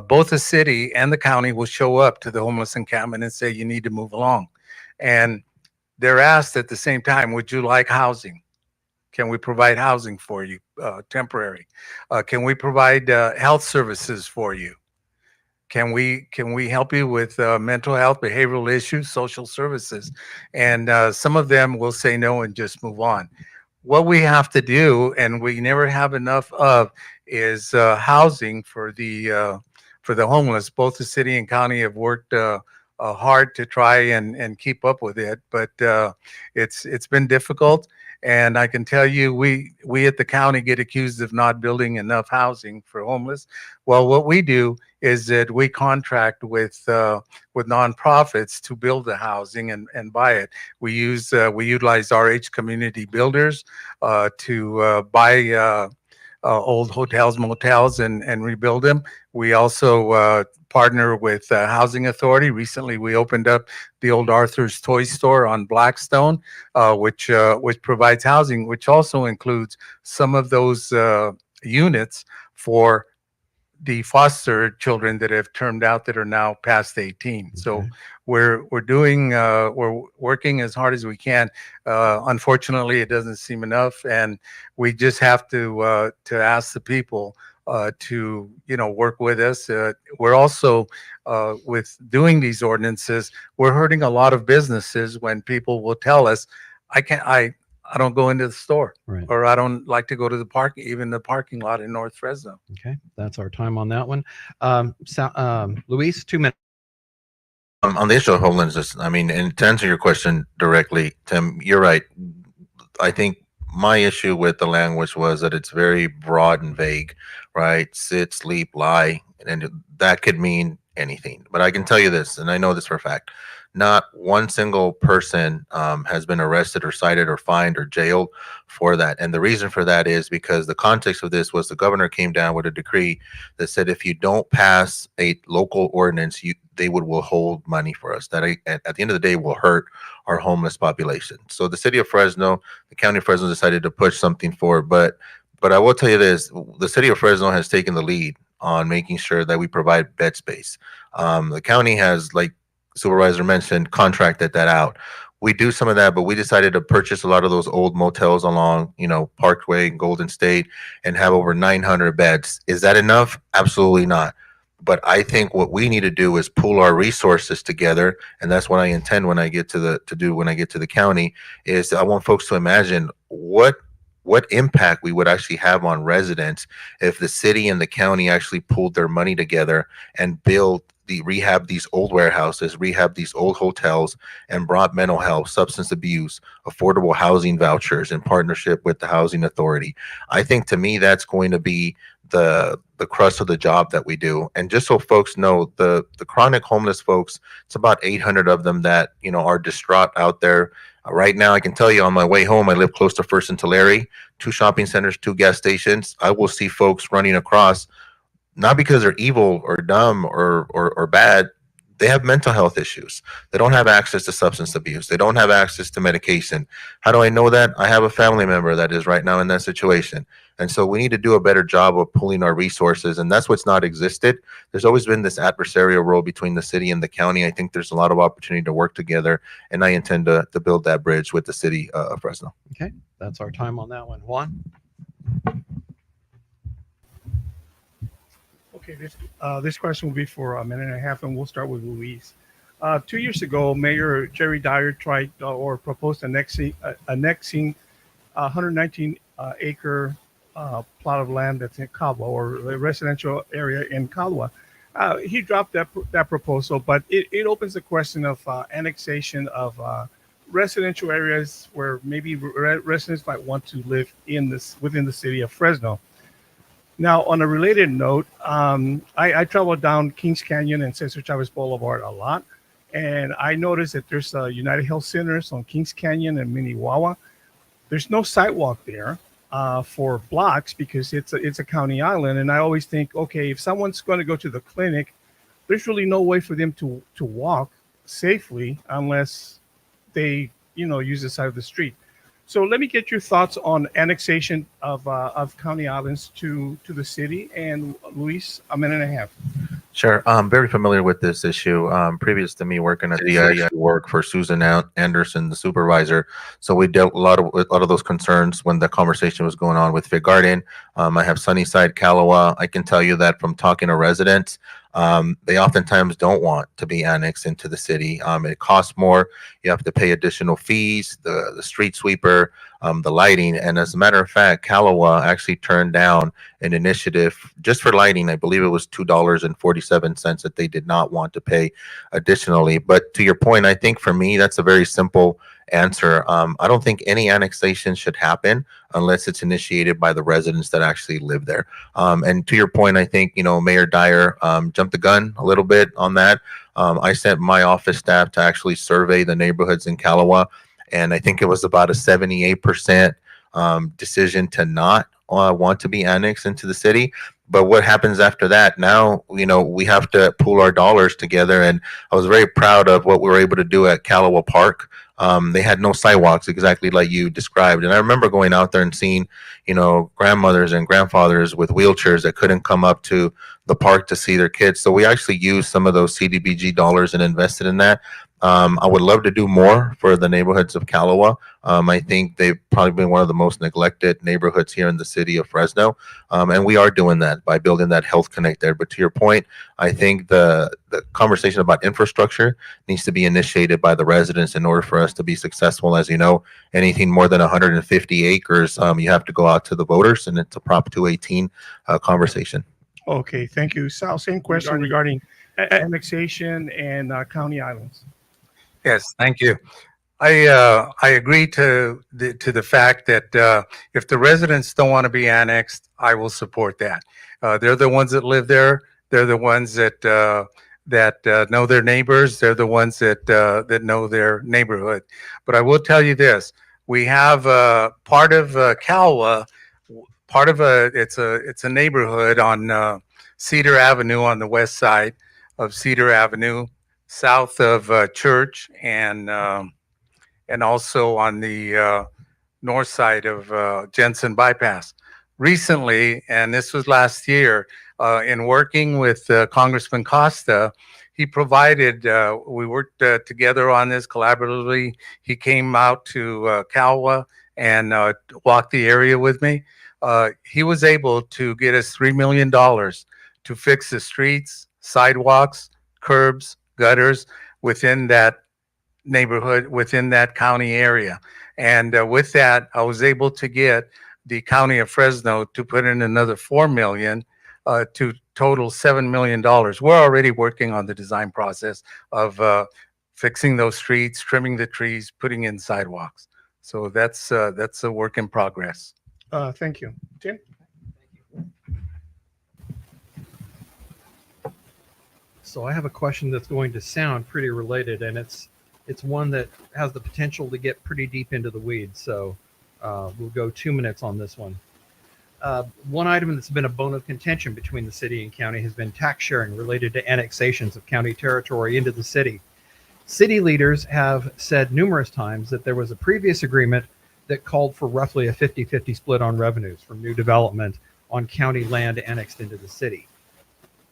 both the city and the county will show up to the homeless encampment and say, you need to move along. And they're asked at the same time, would you like housing? Can we provide housing for you, temporary? Can we provide health services for you? Can we help you with mental health, behavioral issues, social services? And some of them will say no and just move on. What we have to do, and we never have enough of, is housing for the homeless. Both the city and county have worked hard to try and keep up with it, but it's been difficult. And I can tell you, we at the county get accused of not building enough housing for homeless. Well, what we do is that we contract with nonprofits to build the housing and buy it. We utilize RH Community Builders to buy old hotels, motels, and rebuild them. We also partner with Housing Authority. Recently, we opened up the old Arthur's Toy Store on Blackstone, which provides housing, which also includes some of those units for the foster children that have turned out that are now past 18. Okay. So we're working as hard as we can. Unfortunately, it doesn't seem enough, and we just have to ask the people to work with us. We're also with doing these ordinances, we're hurting a lot of businesses when people will tell us, I don't go into the store, Right. or I don't like to go to the park, even the parking lot in North Fresno. Okay, that's our time on that one. Luis, 2 minutes. On the issue of homelessness, I mean, and to answer your question directly, Tim, you're right. I think my issue with the language was that it's very broad and vague, right? Sit, sleep, lie, and that could mean anything. But I can tell you this, and I know this for a fact: not one single person has been arrested or cited or fined or jailed for that. And the reason for that is because the context of this was the governor came down with a decree that said if you don't pass a local ordinance, they would withhold money for us. That at the end of the day will hurt our homeless population. So the city of Fresno, the county of Fresno, decided to push something forward. But I will tell you this: the city of Fresno has taken the lead on making sure that we provide bed space. The county has, like Supervisor mentioned, contracted that out. We do some of that, but we decided to purchase a lot of those old motels along, Parkway and Golden State, and have over 900 beds. Is that enough? Absolutely not. But I think what we need to do is pool our resources together, and that's what I intend when I get to the county. Is I want folks to imagine what impact we would actually have on residents if the city and the county actually pooled their money together and rehab these old warehouses, rehab these old hotels, and brought mental health, substance abuse, affordable housing vouchers in partnership with the housing authority. I think, to me, that's going to be the crust of the job that we do. And just so folks know, the chronic homeless folks, it's about 800 of them that are distraught out there. Right now, I can tell you, on my way home, I live close to First and Tulare, 2 shopping centers, 2 gas stations. I will see folks running across, not because they're evil or dumb or bad. They have mental health issues. They don't have access to substance abuse. They don't have access to medication. How do I know that? I have a family member that is right now in that situation. And so we need to do a better job of pooling our resources. And that's what's not existed. There's always been this adversarial role between the city and the county. I think there's a lot of opportunity to work together. And I intend to build that bridge with the city of Fresno. Okay, that's our time on that one. Juan? Okay, this question will be for a minute and a half, and we'll start with Luis. 2 years ago, Mayor Garry Dyer tried or proposed annexing 119 acre plot of land that's in Calwa, or a residential area in Calwa. He dropped that proposal, but it opens the question of annexation of residential areas where maybe residents might want to live within the city of Fresno. Now, on a related note, I travel down Kings Canyon and Cesar Chavez Boulevard a lot, and I noticed that there's United Health Centers on Kings Canyon and Miniwawa. There's no sidewalk there for blocks because it's a county island, and I always think, okay, if someone's going to go to the clinic, there's really no way for them to walk safely unless they use the side of the street. So let me get your thoughts on annexation of county islands to the city. And Luis, a minute and a half. Sure. I'm very familiar with this issue. Previous to me working at the city, I used to work for Susan Anderson, the supervisor. So we dealt a lot of those concerns when the conversation was going on with Fig Garden. I have Sunnyside, Calwa. I can tell you that from talking to residents, they oftentimes don't want to be annexed into the city. It costs more. You have to pay additional fees, the street sweeper, the lighting. And as a matter of fact, Calwa actually turned down an initiative just for lighting. I believe it was $2.47 that they did not want to pay additionally. But to your point, I think for me, that's a very simple answer. I don't think any annexation should happen unless it's initiated by the residents that actually live there. And to your point, I think, Mayor Dyer jumped the gun a little bit on that. I sent my office staff to actually survey the neighborhoods in Calwa, and I think it was about a 78% decision to not want to be annexed into the city. But what happens after that? Now, we have to pool our dollars together. And I was very proud of what we were able to do at Calwa Park. They had no sidewalks, exactly like you described. And I remember going out there and seeing, grandmothers and grandfathers with wheelchairs that couldn't come up to the park to see their kids. So we actually used some of those CDBG dollars and invested in that. I would love to do more for the neighborhoods of Calwa. I think they've probably been one of the most neglected neighborhoods here in the city of Fresno. And we are doing that by building that health connect there. But to your point, I think the conversation about infrastructure needs to be initiated by the residents in order for us to be successful. As you know, anything more than 150 acres, you have to go out to the voters, and it's a Prop 218 conversation. Okay, thank you. Sal, same question regarding annexation and county islands. Yes, thank you. I agree to the fact that if the residents don't want to be annexed, I will support that. They're the ones that live there. They're the ones that know their neighbors. They're the ones that know their neighborhood. But I will tell you this: we have part of Calwa, it's a neighborhood on Cedar Avenue on the west side of Cedar Avenue, south of Church, and also on the north side of Jensen Bypass. Recently, and this was last year, in working with Congressman Costa, he provided, we worked together on this collaboratively. He came out to Calwa and walked the area with me. He was able to get us $3 million to fix the streets, sidewalks, curbs, gutters within that neighborhood, within that county area. And with that, I was able to get the county of Fresno to put in another $4 million to total $7 million. We're already working on the design process of fixing those streets, trimming the trees, putting in sidewalks. So that's a work in progress. Thank you. Tim? So I have a question that's going to sound pretty related, and it's one that has the potential to get pretty deep into the weeds. So we'll go 2 minutes on this one. One item that's been a bone of contention between the city and county has been tax sharing related to annexations of county territory into the city. City leaders have said numerous times that there was a previous agreement that called for roughly a 50-50 split on revenues from new development on county land annexed into the city.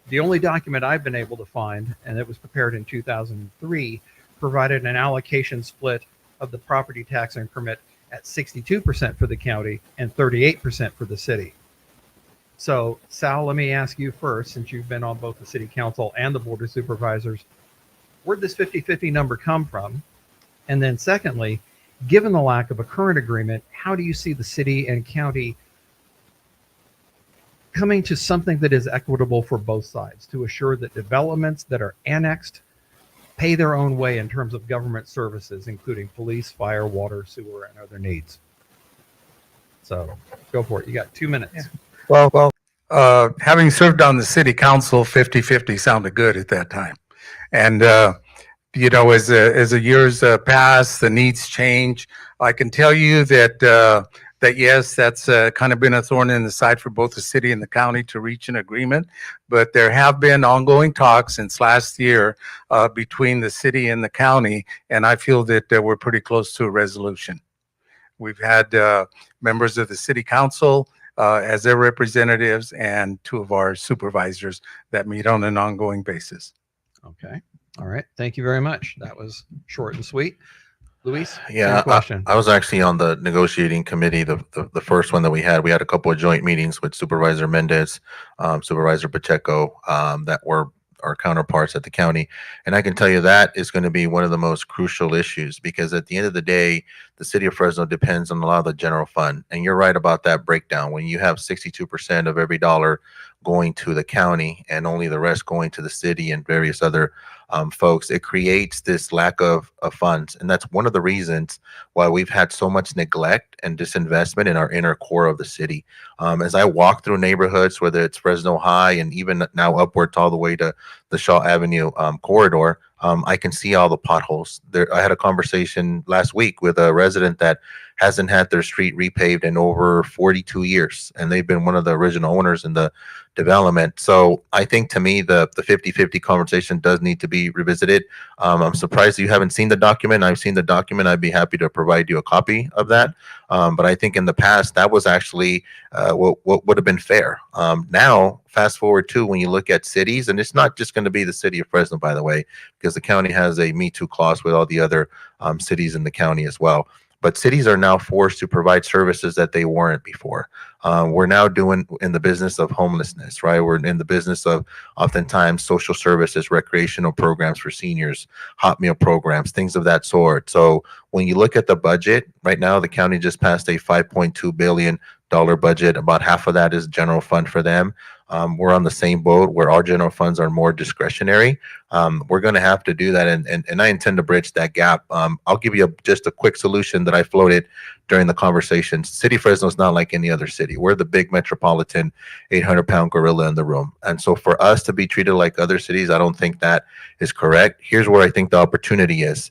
The only document I've been able to find, and it was prepared in 2003, provided an allocation split of the property tax increment at 62% for the county and 38% for the city. So, Sal, let me ask you first, since you've been on both the city council and the board of supervisors, where'd this 50-50 number come from? And then secondly, given the lack of a current agreement, how do you see the city and county coming to something that is equitable for both sides to assure that developments that are annexed pay their own way in terms of government services, including police, fire, water, sewer, and other needs? So go for it. You got 2 minutes. Yeah. Well, having served on the city council, 50-50 sounded good at that time. And, you know, as the years pass, the needs change. I can tell you that yes, that's kind of been a thorn in the side for both the city and the county to reach an agreement. But there have been ongoing talks since last year between the city and the county, and I feel that we're pretty close to a resolution. We've had members of the city council as their representatives and 2 of our supervisors that meet on an ongoing basis. Okay. All right. Thank you very much. That was short and sweet. Luis? Yeah, question. I was actually on the negotiating committee, the first one that we had. We had a couple of joint meetings with Supervisor Mendez, Supervisor Pacheco, that were our counterparts at the county. And I can tell you that is going to be one of the most crucial issues, because at the end of the day, the city of Fresno depends on a lot of the general fund. And you're right about that breakdown. When you have 62% of every dollar going to the county and only the rest going to the city and various other folks, it creates this lack of funds. And that's one of the reasons why we've had so much neglect and disinvestment in our inner core of the city. As I walk through neighborhoods, whether it's Fresno High and even now upwards all the way to the Shaw Avenue corridor, I can see all the potholes. I had a conversation last week with a resident that hasn't had their street repaved in over 42 years, and they've been one of the original owners in the development. So I think, to me, the 50-50 conversation does need to be revisited. I'm surprised you haven't seen the document. I've seen the document. I'd be happy to provide you a copy of that. But I think in the past, that was actually what would have been fair. Now, fast forward to when you look at cities, and it's not just going to be the city of Fresno, by the way, because the county has a Me Too clause with all the other cities in the county as well. but cities are now forced to provide services that they weren't before. We're now doing in the business of homelessness, right? We're in the business of oftentimes social services, recreational programs for seniors, hot meal programs, things of that sort. So when you look at the budget right now, the county just passed a $5.2 billion budget. About half of that is general fund for them. We're on the same boat where our general funds are more discretionary. We're going to have to do that, and I intend to bridge that gap. I'll give you just a quick solution that I floated during the conversation. City Fresno is not like any other city. We're the big metropolitan 800-pound gorilla in the room. And so for us to be treated like other cities, I don't think that is correct. Here's where I think the opportunity is.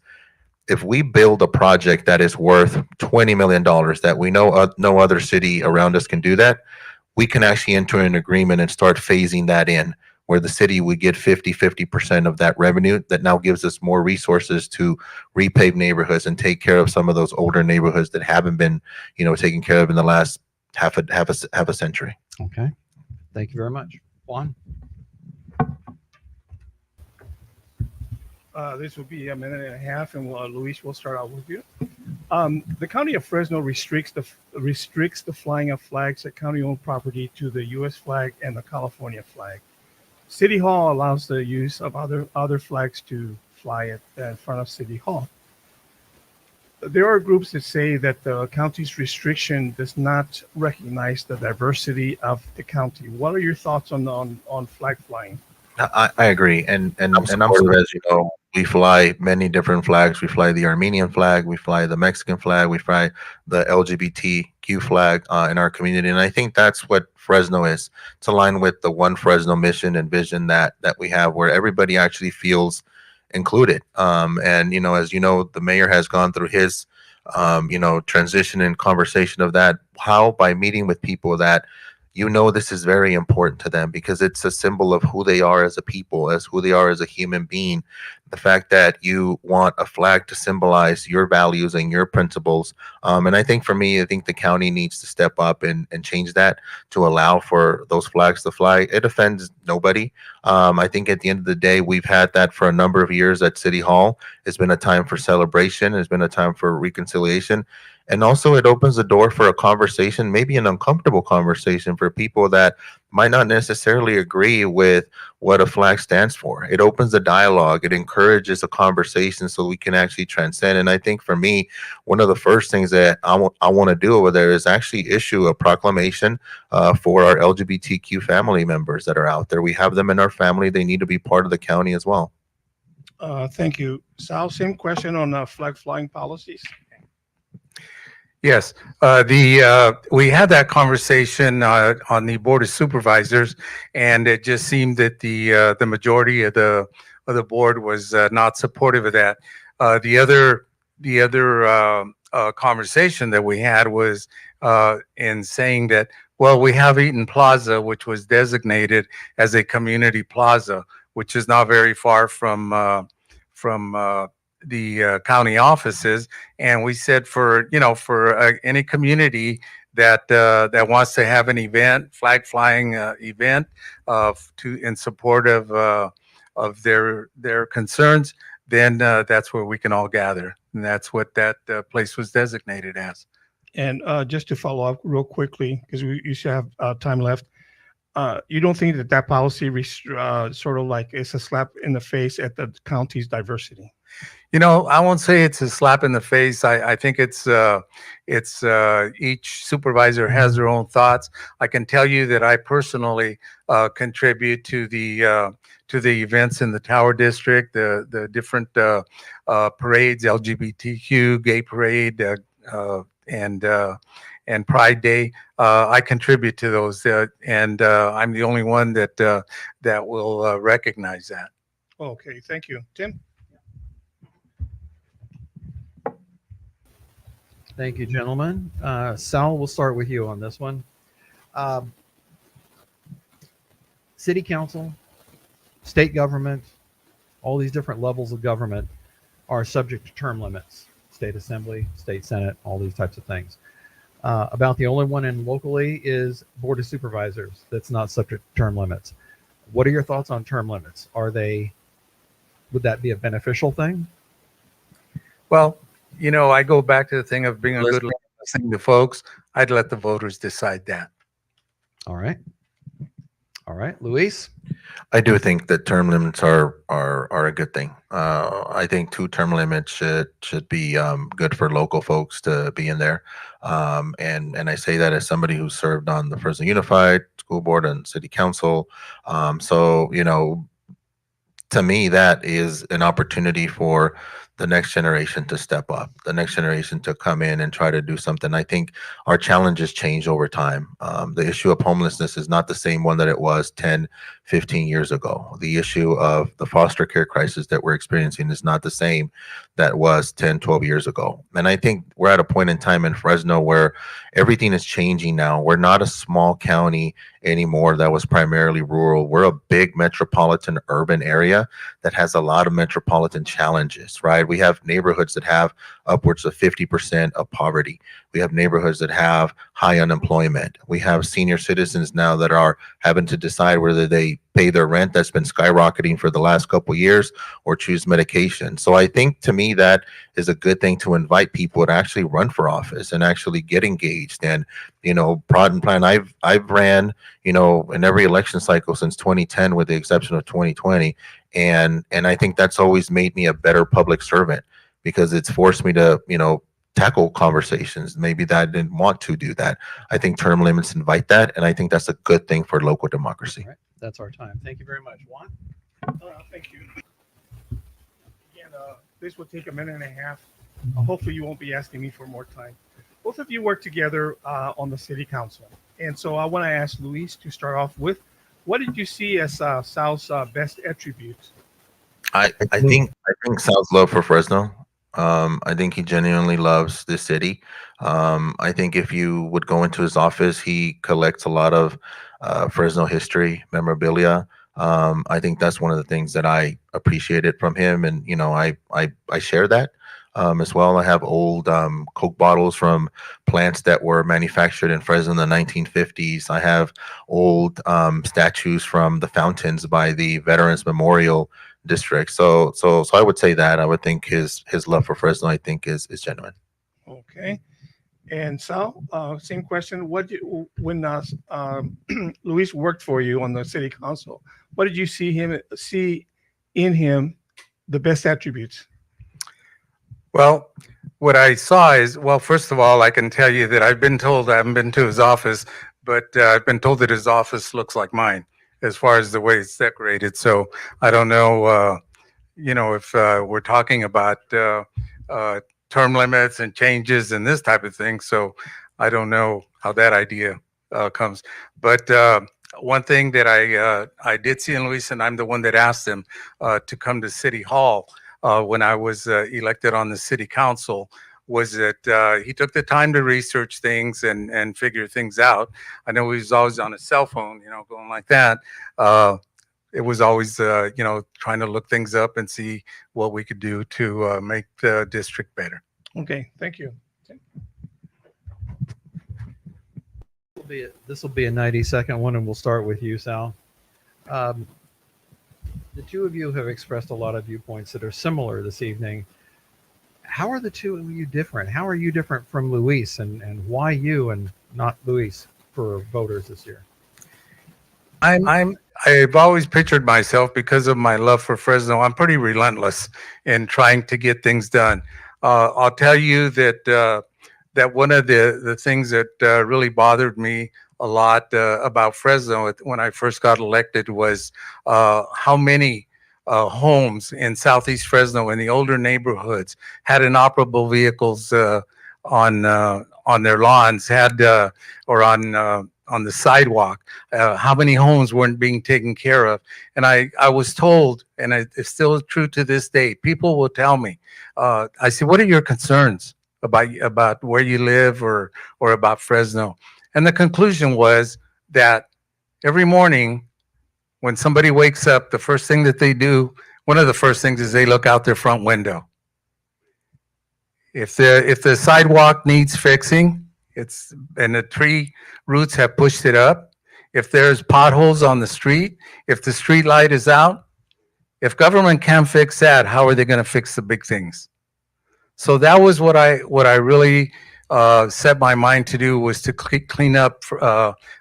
If we build a project that is worth $20 million that we know no other city around us can do that, we can actually enter an agreement and start phasing that in, where the city would get 50% of that revenue. That now gives us more resources to repave neighborhoods and take care of some of those older neighborhoods that haven't been, taken care of in the last half a century. Okay. Thank you very much. Juan? This will be a minute and a half, and Luis will start out with you. The County of Fresno restricts the flying of flags at county-owned property to the U.S. flag and the California flag. City Hall allows the use of other flags to fly in front of City Hall. There are groups that say that the county's restriction does not recognize the diversity of the county. What are your thoughts on flag flying? I agree, and I'm supportive. As you know, we fly many different flags. We fly the Armenian flag, we fly the Mexican flag, we fly the LGBTQ flag in our community, and I think that's what Fresno is. It's aligned with the One Fresno mission and vision that we have, where everybody actually feels included. And as you know, the mayor has gone through his transition and conversation of that. How? By meeting with people that this is very important to them, because it's a symbol of who they are as a people, as who they are as a human being. The fact that you want a flag to symbolize your values and your principles. And I think for me, I think the county needs to step up and change that to allow for those flags to fly. It offends nobody. I think at the end of the day, we've had that for a number of years at City Hall. It's been a time for celebration. It's been a time for reconciliation. And also it opens the door for a conversation, maybe an uncomfortable conversation for people that might not necessarily agree with what a flag stands for. It opens the dialogue. It encourages a conversation so we can actually transcend. And I think for me, one of the first things that I want to do over there is actually issue a proclamation for our LGBTQ family members that are out there. We have them in our family. They need to be part of the county as well. Thank you. Sal, same question on flag flying policies. Yes, we had that conversation on the Board of Supervisors, and it just seemed that the majority of the board was not supportive of that. The other conversation that we had was in saying that, well, we have Eaton Plaza, which was designated as a community plaza, which is not very far from the county offices, and we said for any community that wants to have an event, flag flying event, in support of their concerns, then that's where we can all gather, and that's what that place was designated as. And just to follow up real quickly, because we should have time left. You don't think that policy sort of like it's a slap in the face at the county's diversity? I won't say it's a slap in the face. I think it's each supervisor has their own thoughts. I can tell you that I personally contribute to the events in the Tower District, the different parades, LGBTQ, gay parade, and Pride Day. I contribute to those, and I'm the only one that will recognize that. Okay, thank you. Tim? Thank you, gentlemen. Sal, we'll start with you on this one. City council, state government, all these different levels of government are subject to term limits. State assembly, state senate, all these types of things. About the only one in locally is Board of Supervisors that's not subject to term limits. What are your thoughts on term limits? Would that be a beneficial thing? Well, You know, I go back to the thing of being a good listening to folks. I'd let the voters decide that. All right. All right, Luis. I do think that term limits are a good thing. I think 2 term limits should be good for local folks to be in there. And I say that as somebody who served on the Fresno Unified School Board and City Council. So you know, to me, that is an opportunity for the next generation to step up, the next generation to come in and try to do something. I think our challenges change over time. The issue of homelessness is not the same one that it was 10, 15 years ago. The issue of the foster care crisis that we're experiencing is not the same that was 10, 12 years ago. And I think we're at a point in time in Fresno where everything is changing now. We're not a small county anymore that was primarily rural. We're a big metropolitan urban area that has a lot of metropolitan challenges, right? We have neighborhoods that have upwards of 50% of poverty. We have neighborhoods that have high unemployment. We have senior citizens now that are having to decide whether they pay their rent that's been skyrocketing for the last couple of years or choose medication. So I think to me that is a good thing to invite people to actually run for office and actually get engaged. And you know, prod and plan. I've ran, you know, in every election cycle since 2010, with the exception of 2020, and I think that's always made me a better public servant because it's forced me to, you know, tackle conversations maybe that I didn't want to do that. I think term limits invite that, and I think that's a good thing for local democracy. All right. That's our time. Thank you very much. Juan? Thank you. Again, this will take a minute and a half. Hopefully you won't be asking me for more time. Both of you work together on the city council. And so I want to ask Luis to start off with, what did you see as Sal's best attributes? I think Sal's love for Fresno. I think he genuinely loves this city. I think if you would go into his office, he collects a lot of Fresno history memorabilia. I think that's one of the things that I appreciated from him, and you know, I share that as well. I have old Coke bottles from plants that were manufactured in Fresno in the 1950s. I have old statues from the fountains by the Veterans Memorial District. So I would say that I would think his love for Fresno, I think, is genuine. Okay. And Sal, same question. When Luis worked for you on the city council, what did you see in him the best attributes? Well, what I saw is, well, first of all, I can tell you that I've been told, I haven't been to his office, but I've been told that his office looks like mine as far as the way it's decorated. So I don't know, you know, if we're talking about term limits and changes and this type of thing. So I don't know how that idea comes. But one thing that I did see in Luis, and I'm the one that asked him to come to City Hall when I was elected on the city council, was that he took the time to research things and figure things out. I know he was always on his cell phone, you know, going like that. It was always, you know, trying to look things up and see what we could do to make the district better. Okay, thank you. This will be a 90-second one, and we'll start with you, Sal. The two of you have expressed a lot of viewpoints that are similar this evening. How are the two of you different? How are you different from Luis, and why you and not Luis for voters this year? I've always pictured myself, because of my love for Fresno, I'm pretty relentless in trying to get things done. I'll tell you that that one of the things that really bothered me a lot about Fresno when I first got elected was how many homes in Southeast Fresno in the older neighborhoods had inoperable vehicles on their lawns, or on the sidewalk. How many homes weren't being taken care of? And I was told, and it's still true to this day, people will tell me, I say, what are your concerns about where you live or about Fresno? And the conclusion was that every morning when somebody wakes up, the first thing that they do, one of the first things, is they look out their front window. If the sidewalk needs fixing, and the tree roots have pushed it up, if there's potholes on the street, if the street light is out, if government can't fix that, how are they going to fix the big things? So that was what I really set my mind to do, was to clean up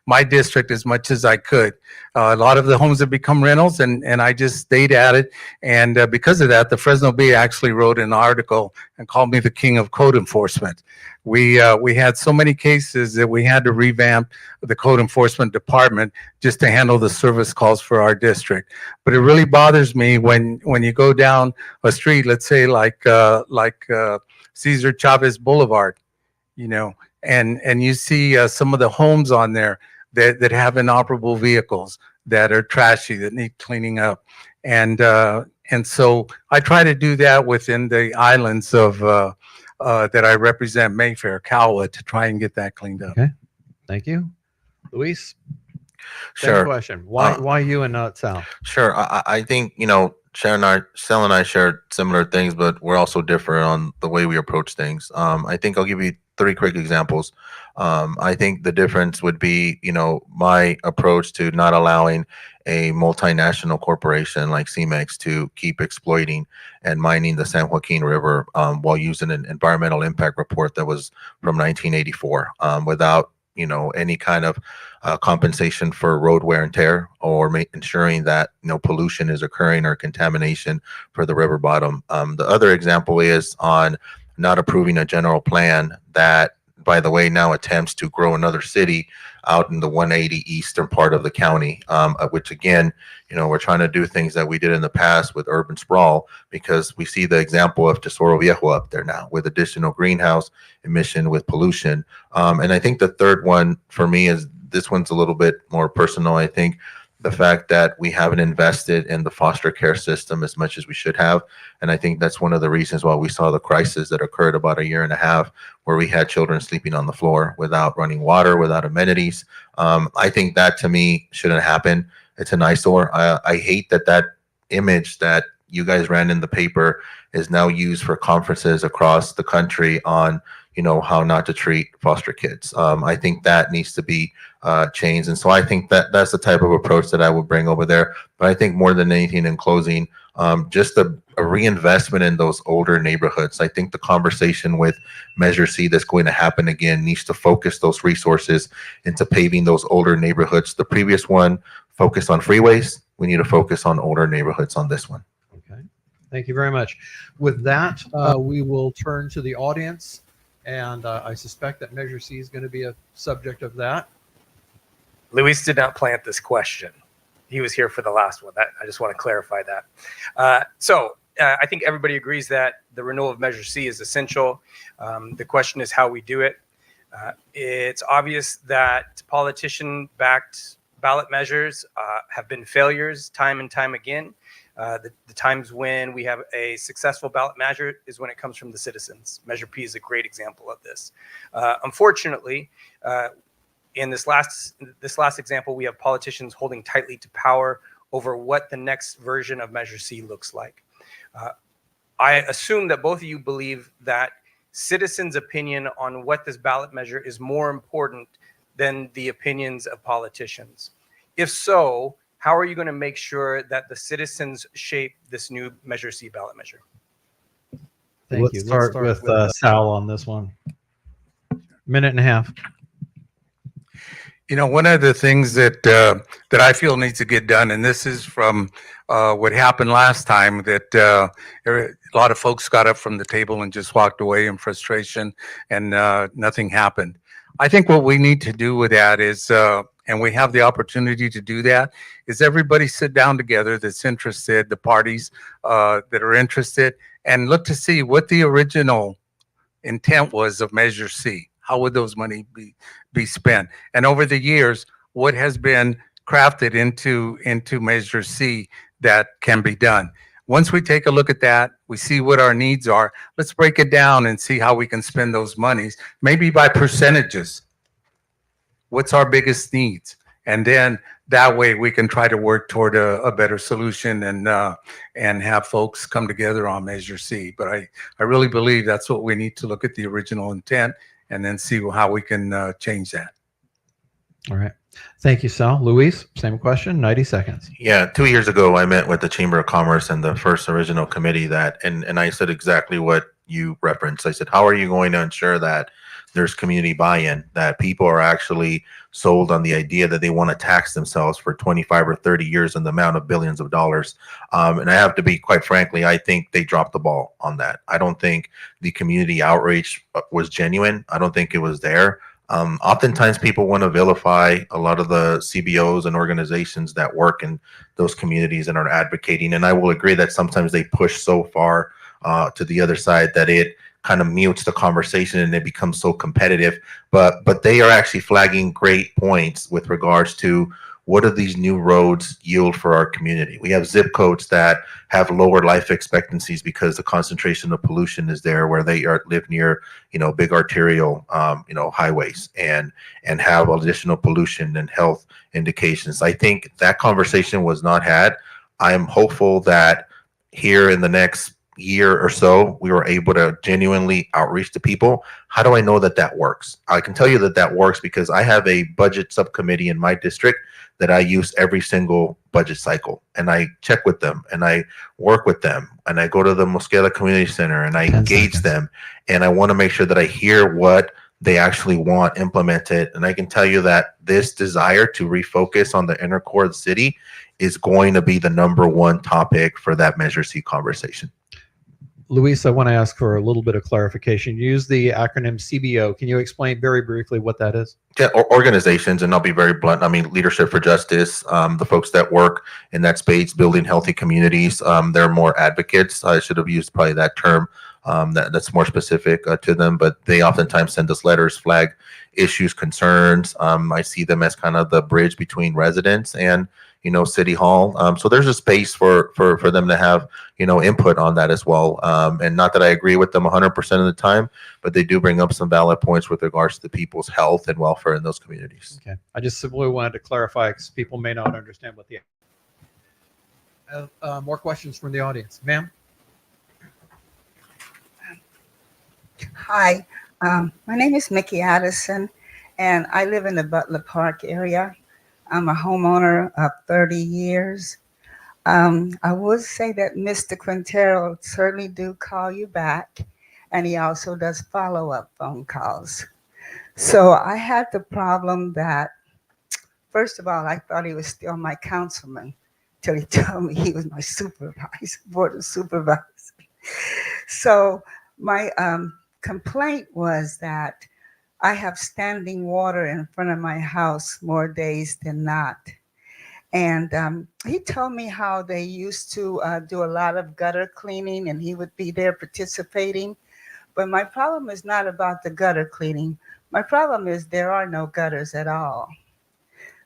my district as much as I could. A lot of the homes have become rentals, and I just stayed at it. And because of that, the Fresno Bee actually wrote an article and called me the king of code enforcement. We had so many cases that we had to revamp the code enforcement department just to handle the service calls for our district. But it really bothers me when you go down a street, let's say like Cesar Chavez Boulevard, you know, and you see some of the homes on there that have inoperable vehicles that are trashy, that need cleaning up. And so I try to do that within the islands of that I represent, Mayfair, Cowwa, to try and get that cleaned up. Okay. Thank you. Luis, same Sure. question. Why you and not Sal? Sure. I think, you know, Sal and I share similar things, but we're also different on the way we approach things. I think I'll give you 3 quick examples. I think the difference would be, you know, my approach to not allowing a multinational corporation like CEMEX to keep exploiting and mining the San Joaquin River while using an environmental impact report that was from 1984 without, you know, any kind of compensation for road wear and tear, or ensuring that no pollution is occurring or contamination for the river bottom. The other example is on not approving a general plan that, by the way, now attempts to grow another city out in the 180 eastern part of the county, which again, you know, we're trying to do things that we did in the past with urban sprawl, because we see the example of Tesoro Viejo up there now with additional greenhouse emission with pollution. And I think the third one for me is, this one's a little bit more personal. I think the fact that we haven't invested in the foster care system as much as we should have. And I think that's one of the reasons why we saw the crisis that occurred about 1.5 years, where we had children sleeping on the floor without running water, without amenities. I think that, to me, shouldn't happen. It's an eyesore. I hate that image that you guys ran in the paper is now used for conferences across the country on, you know, how not to treat foster kids. I think that needs to be changed. And so I think that that's the type of approach that I would bring over there. But I think more than anything, in closing, just a reinvestment in those older neighborhoods. I think the conversation with Measure C that's going to happen again needs to focus those resources into paving those older neighborhoods. The previous one focused on freeways. We need to focus on older neighborhoods on this one. Okay. Thank you very much. With that, we will turn to the audience. And I suspect that Measure C is going to be a subject of that. Luis did not plant this question. He was here for the last one. I just want to clarify that. I think everybody agrees that the renewal of Measure C is essential. The question is how we do it. It's obvious that politician-backed ballot measures have been failures time and time again. The times when we have a successful ballot measure is when it comes from the citizens. Measure P is a great example of this. Unfortunately, in this last example, we have politicians holding tightly to power over what the next version of Measure C looks like. I assume that both of you believe that citizens' opinion on what this ballot measure is more important than the opinions of politicians. If so, how are you going to make sure that the citizens shape this new Measure C ballot measure? Thank you. Let's start with Sal on this one. 1.5 minutes. You know, one of the things that I feel needs to get done, and this is from what happened last time, that a lot of folks got up from the table and just walked away in frustration, and nothing happened. I think what we need to do with that is, and we have the opportunity to do that, is everybody sit down together that's interested, the parties that are interested, and look to see what the original intent was of Measure C. How would those money be spent? And over the years, what has been crafted into Measure C that can be done? Once we take a look at that, we see what our needs are. Let's break it down and see how we can spend those monies, maybe by percentages. What's our biggest needs? And then that way we can try to work toward a better solution and have folks come together on Measure C. But I really believe that's what we need to look at, the original intent, and then see how we can change that. All right. Thank you, Sal. Luis, same question, 90 seconds. Yeah, 2 years ago, I met with the Chamber of Commerce and the first original committee and I said exactly what you referenced. I said, how are you going to ensure that there's community buy-in, that people are actually sold on the idea that they want to tax themselves for 25 or 30 years in the amount of billions of dollars? And I have to be quite frankly, I think they dropped the ball on that. I don't think the community outreach was genuine. I don't think it was there. Oftentimes people want to vilify a lot of the CBOs and organizations that work in those communities and are advocating. And I will agree that sometimes they push so far to the other side that it kind of mutes the conversation and it becomes so competitive. But they are actually flagging great points with regards to what do these new roads yield for our community. We have zip codes that have lower life expectancies because the concentration of pollution is there, where they live near, big arterial, highways and have additional pollution and health indications. I think that conversation was not had. I am hopeful that here in the next year or so, we were able to genuinely outreach to people. How do I know that that works? I can tell you that that works because I have a budget subcommittee in my district that I use every single budget cycle, and I check with them and I work with them and I go to the Mosqueda Community Center and I engage them, and I want to make sure that I hear what they actually want implemented. And I can tell you that this desire to refocus on the inner core of the city is going to be the number one topic for that Measure C conversation. Luis, I want to ask for a little bit of clarification. You use the acronym CBO. Can you explain very briefly what that is? Yeah, organizations, and I'll be very blunt. I mean, Leadership for Justice, the folks that work in that space, building healthy communities, they're more advocates. I should have used probably that term that's more specific to them, but they oftentimes send us letters, flag issues, concerns. I see them as kind of the bridge between residents and City Hall. So there's a space for them to have, input on that as well. And not that I agree with them 100% of the time, but they do bring up some valid points with regards to the people's health and welfare in those communities. Okay. I just simply wanted to clarify because people may not understand what the... more questions from the audience. Ma'am? Hi, my name is Mickey Addison, and I live in the Butler Park area. I'm a homeowner of 30 years. I would say that Mr. Quintero certainly do call you back, and he also does follow-up phone calls. So I had the problem that, first of all, I thought he was still my councilman till he told me he was my supervisor, board of supervisors. So my complaint was that I have standing water in front of my house more days than not. And he told me how they used to do a lot of gutter cleaning, and he would be there participating. But my problem is not about the gutter cleaning. My problem is there are no gutters at all.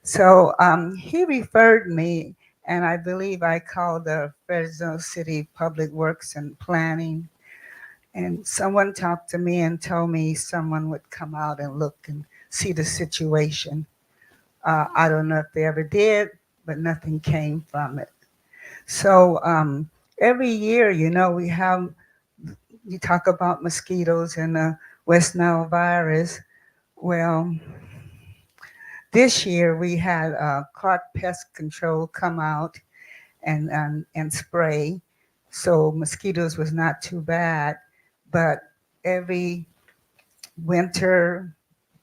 So he referred me, and I believe I called the Fresno City Public Works and Planning. And someone talked to me and told me someone would come out and look and see the situation. I don't know if they ever did, but nothing came from it. So every year, we have, you talk about mosquitoes and the West Nile virus. Well, this year we had Clark Pest Control come out and spray. So mosquitoes was not too bad. But every winter,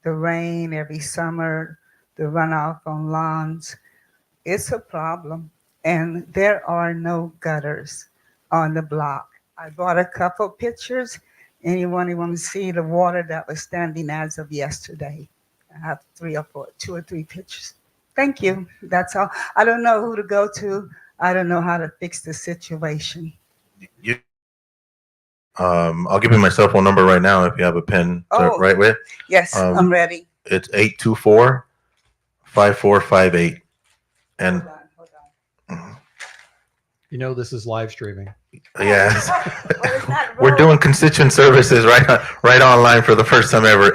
the rain, every summer, the runoff on lawns, it's a problem. And there are no gutters on the block. I bought a couple pictures. Anyone want to see the water that was standing as of yesterday? I have 2 or 3 pictures. Thank you. That's all. I don't know who to go to. I don't know how to fix the situation. I'll give you my cell phone number right now if you have a pen to write with. Yes, I'm ready. It's 824-5458. And Hold on. This is live streaming. yes, Well, it's not we're wrong. doing constituent services right online for the first time ever.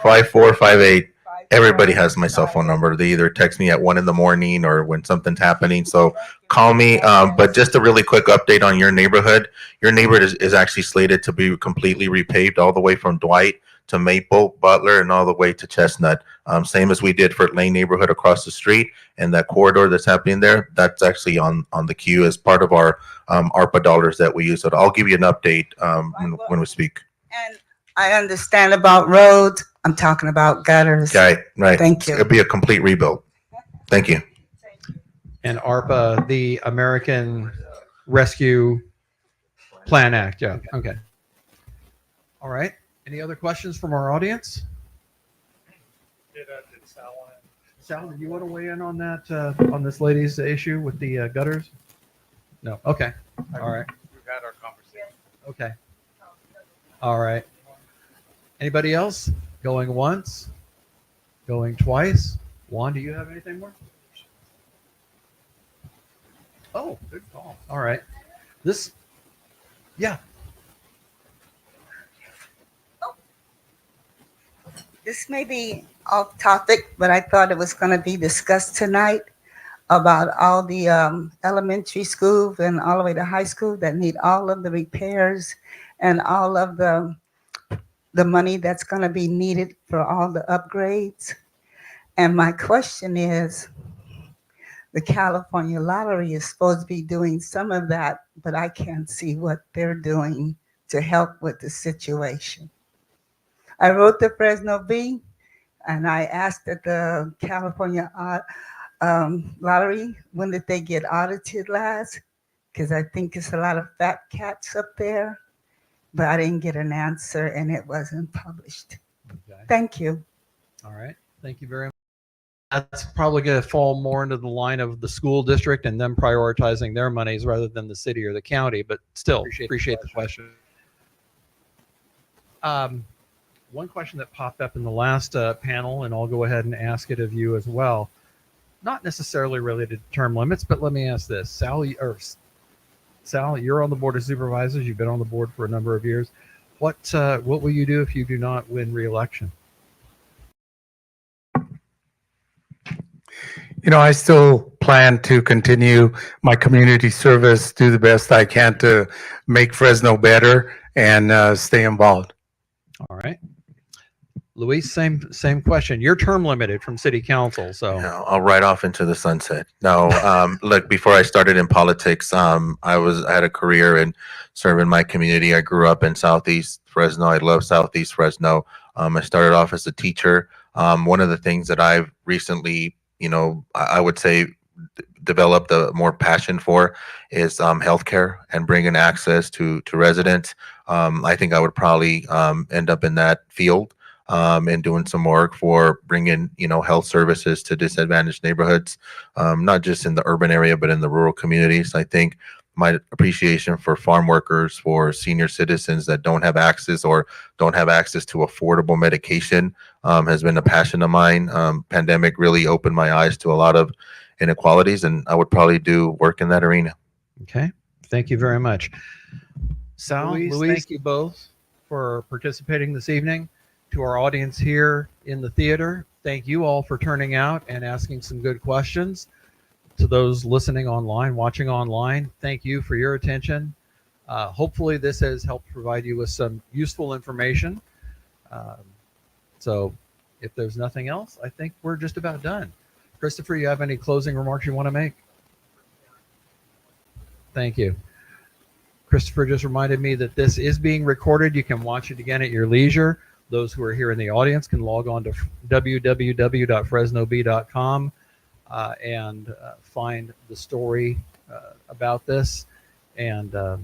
824-5458. Everybody has my cell phone number. They either text me at 1 a.m. or when something's happening. So call me. But just a really quick update on your neighborhood. Your neighborhood is actually slated to be completely repaved all the way from Dwight to Maple, Butler, and all the way to Chestnut. Same as we did for Lane neighborhood across the street, and that corridor that's happening there, that's actually on the queue as part of our ARPA dollars that we use. So I'll give you an update when we speak. And I understand about roads. I'm talking about gutters. Right. Thank you. It'll be a complete rebuild. Thank you. And ARPA, the American Rescue Plan Act. Yeah. Okay. All right. Any other questions from our audience? Did Sal want to? Sal, do you want to weigh in on that, on this lady's issue with the gutters? No. Okay. All right. We've had our conversation. Okay. All right. Anybody else? Going once? Going twice? Juan, do you have anything more? Oh, good call. All right. Yeah. This may be off topic, but I thought it was going to be discussed tonight about all the elementary schools and all the way to high school that need all of the repairs and all of the money that's going to be needed for all the upgrades. And my question is, the California Lottery is supposed to be doing some of that, but I can't see what they're doing to help with the situation. I wrote the Fresno Bee, and I asked at the California Lottery, when did they get audited last? Because I think it's a lot of fat cats up there, but I didn't get an answer, and it wasn't published. Okay. Thank you. All right. Thank you very much. That's probably going to fall more into the line of the school district and them prioritizing their monies rather than the city or the county, but still appreciate the question. One question that popped up in the last panel, and I'll go ahead and ask it of you as well. Not necessarily related to term limits, but let me ask this. Sal, you're on the board of supervisors. You've been on the board for a number of years. What will you do if you do not win re-election? You know, I still plan to continue my community service, do the best I can to make Fresno better, and stay involved. All right. Luis, same question. You're term limited from city council, so. No, I'll ride off into the sunset. No, look, before I started in politics, I had a career in serving my community. I grew up in Southeast Fresno. I love Southeast Fresno. I started off as a teacher. One of the things that I've recently, I would say developed a more passion for is healthcare and bringing access to residents. I think I would probably end up in that field and doing some work for bringing, health services to disadvantaged neighborhoods, not just in the urban area, but in the rural communities. I think my appreciation for farm workers, for senior citizens that don't have access or don't have access to affordable medication has been a passion of mine. Pandemic really opened my eyes to a lot of inequalities, and I would probably do work in that arena. Okay. Thank you very much. Sal, Luis, thank you both for participating this evening. To our audience here in the theater, thank you all for turning out and asking some good questions. To those listening online, watching online, thank you for your attention. Hopefully this has helped provide you with some useful information. So if there's nothing else, I think we're just about done. Christopher, you have any closing remarks you want to make? Thank you. Christopher just reminded me that this is being recorded. You can watch it again at your leisure. Those who are here in the audience can log on to www.fresnobee.com and find the story about this. And that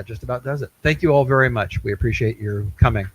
just about does it. Thank you all very much. We appreciate your coming.